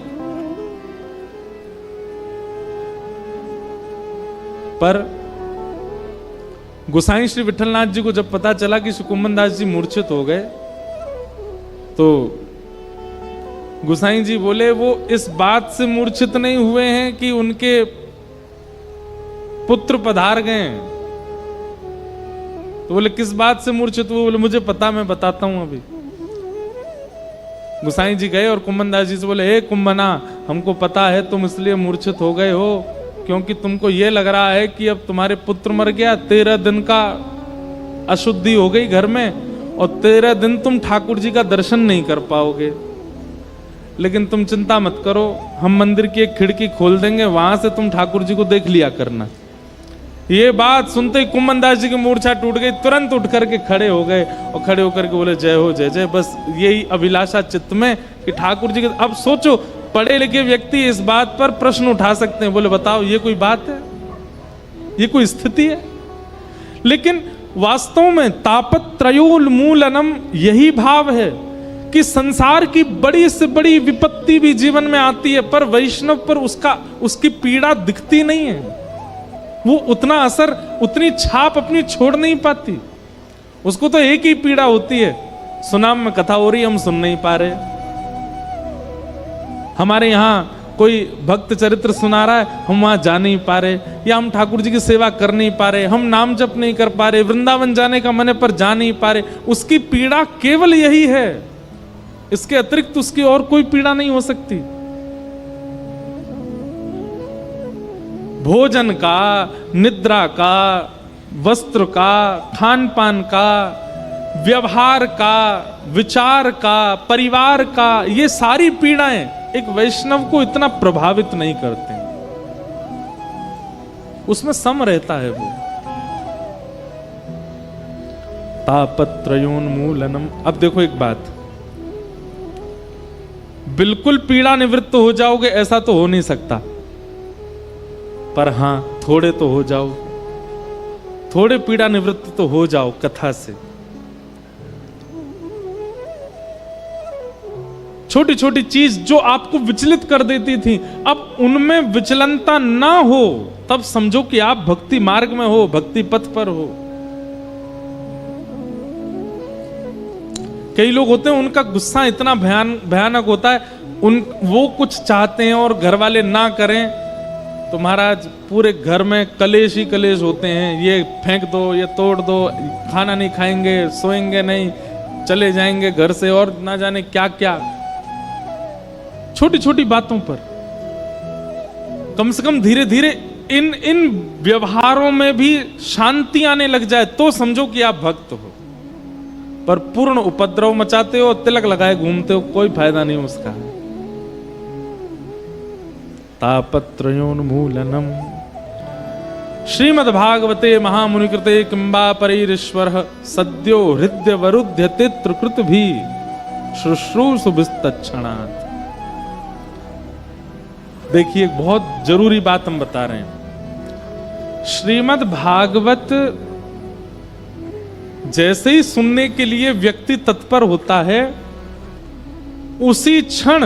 पर गोसाई श्री विठलनाथ जी को जब पता चला कि श्री कुम्भनदास जी मूर्छित हो गए, तो गोसाई जी बोले वो इस बात से मूर्छित नहीं हुए हैं कि उनके पुत्र पधार गए। तो बोले किस बात से मूर्छित हुए? बोले मुझे पता, मैं बताता हूं अभी। गोसाई जी गए और कुम्भनदास जी से बोले, हे कुम्भना, हमको पता है तुम इसलिए मूर्छित हो गए हो क्योंकि तुमको यह लग रहा है कि अब तुम्हारे पुत्र मर गया, 13 दिन का अशुद्धि हो गई घर में, और 13 दिन तुम ठाकुर जी का दर्शन नहीं कर पाओगे। लेकिन तुम चिंता मत करो, हम मंदिर की एक खिड़की खोल देंगे, वहां से तुम ठाकुर जी को देख लिया करना। ये बात सुनते ही कुम्भनदास जी की मूर्छा टूट गई, तुरंत उठ करके खड़े हो गए और खड़े होकर के बोले, जय हो जय जय। बस यही अभिलाषा चित्त में कि ठाकुर जी के। अब सोचो, पढ़े लिखे व्यक्ति इस बात पर प्रश्न उठा सकते हैं, बोले बताओ ये कोई बात है, ये कोई स्थिति है? लेकिन वास्तव में तापत्रयोन्मूलनम यही भाव है कि संसार की बड़ी से बड़ी विपत्ति भी जीवन में आती है, पर वैष्णव पर उसकी पीड़ा दिखती नहीं है। वो उतना असर, उतनी छाप अपनी छोड़ नहीं पाती। उसको तो एक ही पीड़ा होती है, सुनाम में कथा हो रही, हम सुन नहीं पा रहे। हमारे यहाँ कोई भक्त चरित्र सुना रहा है, हम वहां जा नहीं पा रहे, या हम ठाकुर जी की सेवा कर नहीं पा रहे, हम नाम जप नहीं कर पा रहे, वृंदावन जाने का मन है पर जा नहीं पा रहे। उसकी पीड़ा केवल यही है, इसके अतिरिक्त उसकी और कोई पीड़ा नहीं हो सकती। भोजन का, निद्रा का, वस्त्र का, खान पान का, व्यवहार का, विचार का, परिवार का, ये सारी पीड़ाएं एक वैष्णव को इतना प्रभावित नहीं करते, उसमें सम रहता है वो। तापत्रयोन्मूलनम। अब देखो एक बात, बिल्कुल पीड़ा निवृत्त हो जाओगे ऐसा तो हो नहीं सकता, पर हां थोड़े तो हो जाओ, थोड़े पीड़ा निवृत्त तो हो जाओ कथा से। छोटी छोटी चीज जो आपको विचलित कर देती थी, अब उनमें विचलनता ना हो, तब समझो कि आप भक्ति मार्ग में हो, भक्ति पथ पर हो। कई लोग होते हैं उनका गुस्सा इतना भयानक होता है, वो कुछ चाहते हैं और घर वाले ना करें तो महाराज पूरे घर में कलेश ही कलेश होते हैं। ये फेंक दो, ये तोड़ दो, खाना नहीं खाएंगे, सोएंगे नहीं, चले जाएंगे घर से, और ना जाने क्या क्या, छोटी छोटी बातों पर। कम से कम धीरे धीरे इन व्यवहारों में भी शांति आने लग जाए तो समझो कि आप भक्त हो। पर पूर्ण उपद्रव मचाते हो, तिलक लगाए घूमते हो, कोई फायदा नहीं उसका। तापत्रयोन्मूलनम। श्रीमद्भागवते महामुनिकृते किंबा परिरीश्वर सद्यो हृदय वरुध्य तित्रकृत भी शुश्रूषु विस्तक्षणात्। देखिए बहुत जरूरी बात हम बता रहे हैं। श्रीमद् भागवत जैसे ही सुनने के लिए व्यक्ति तत्पर होता है, उसी क्षण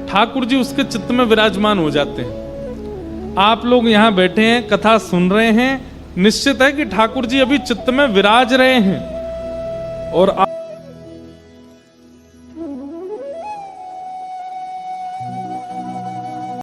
ठाकुर जी उसके चित्त में विराजमान हो जाते हैं। आप लोग यहां बैठे हैं, कथा सुन रहे हैं, निश्चित है कि ठाकुर जी अभी चित्त में विराज रहे हैं। और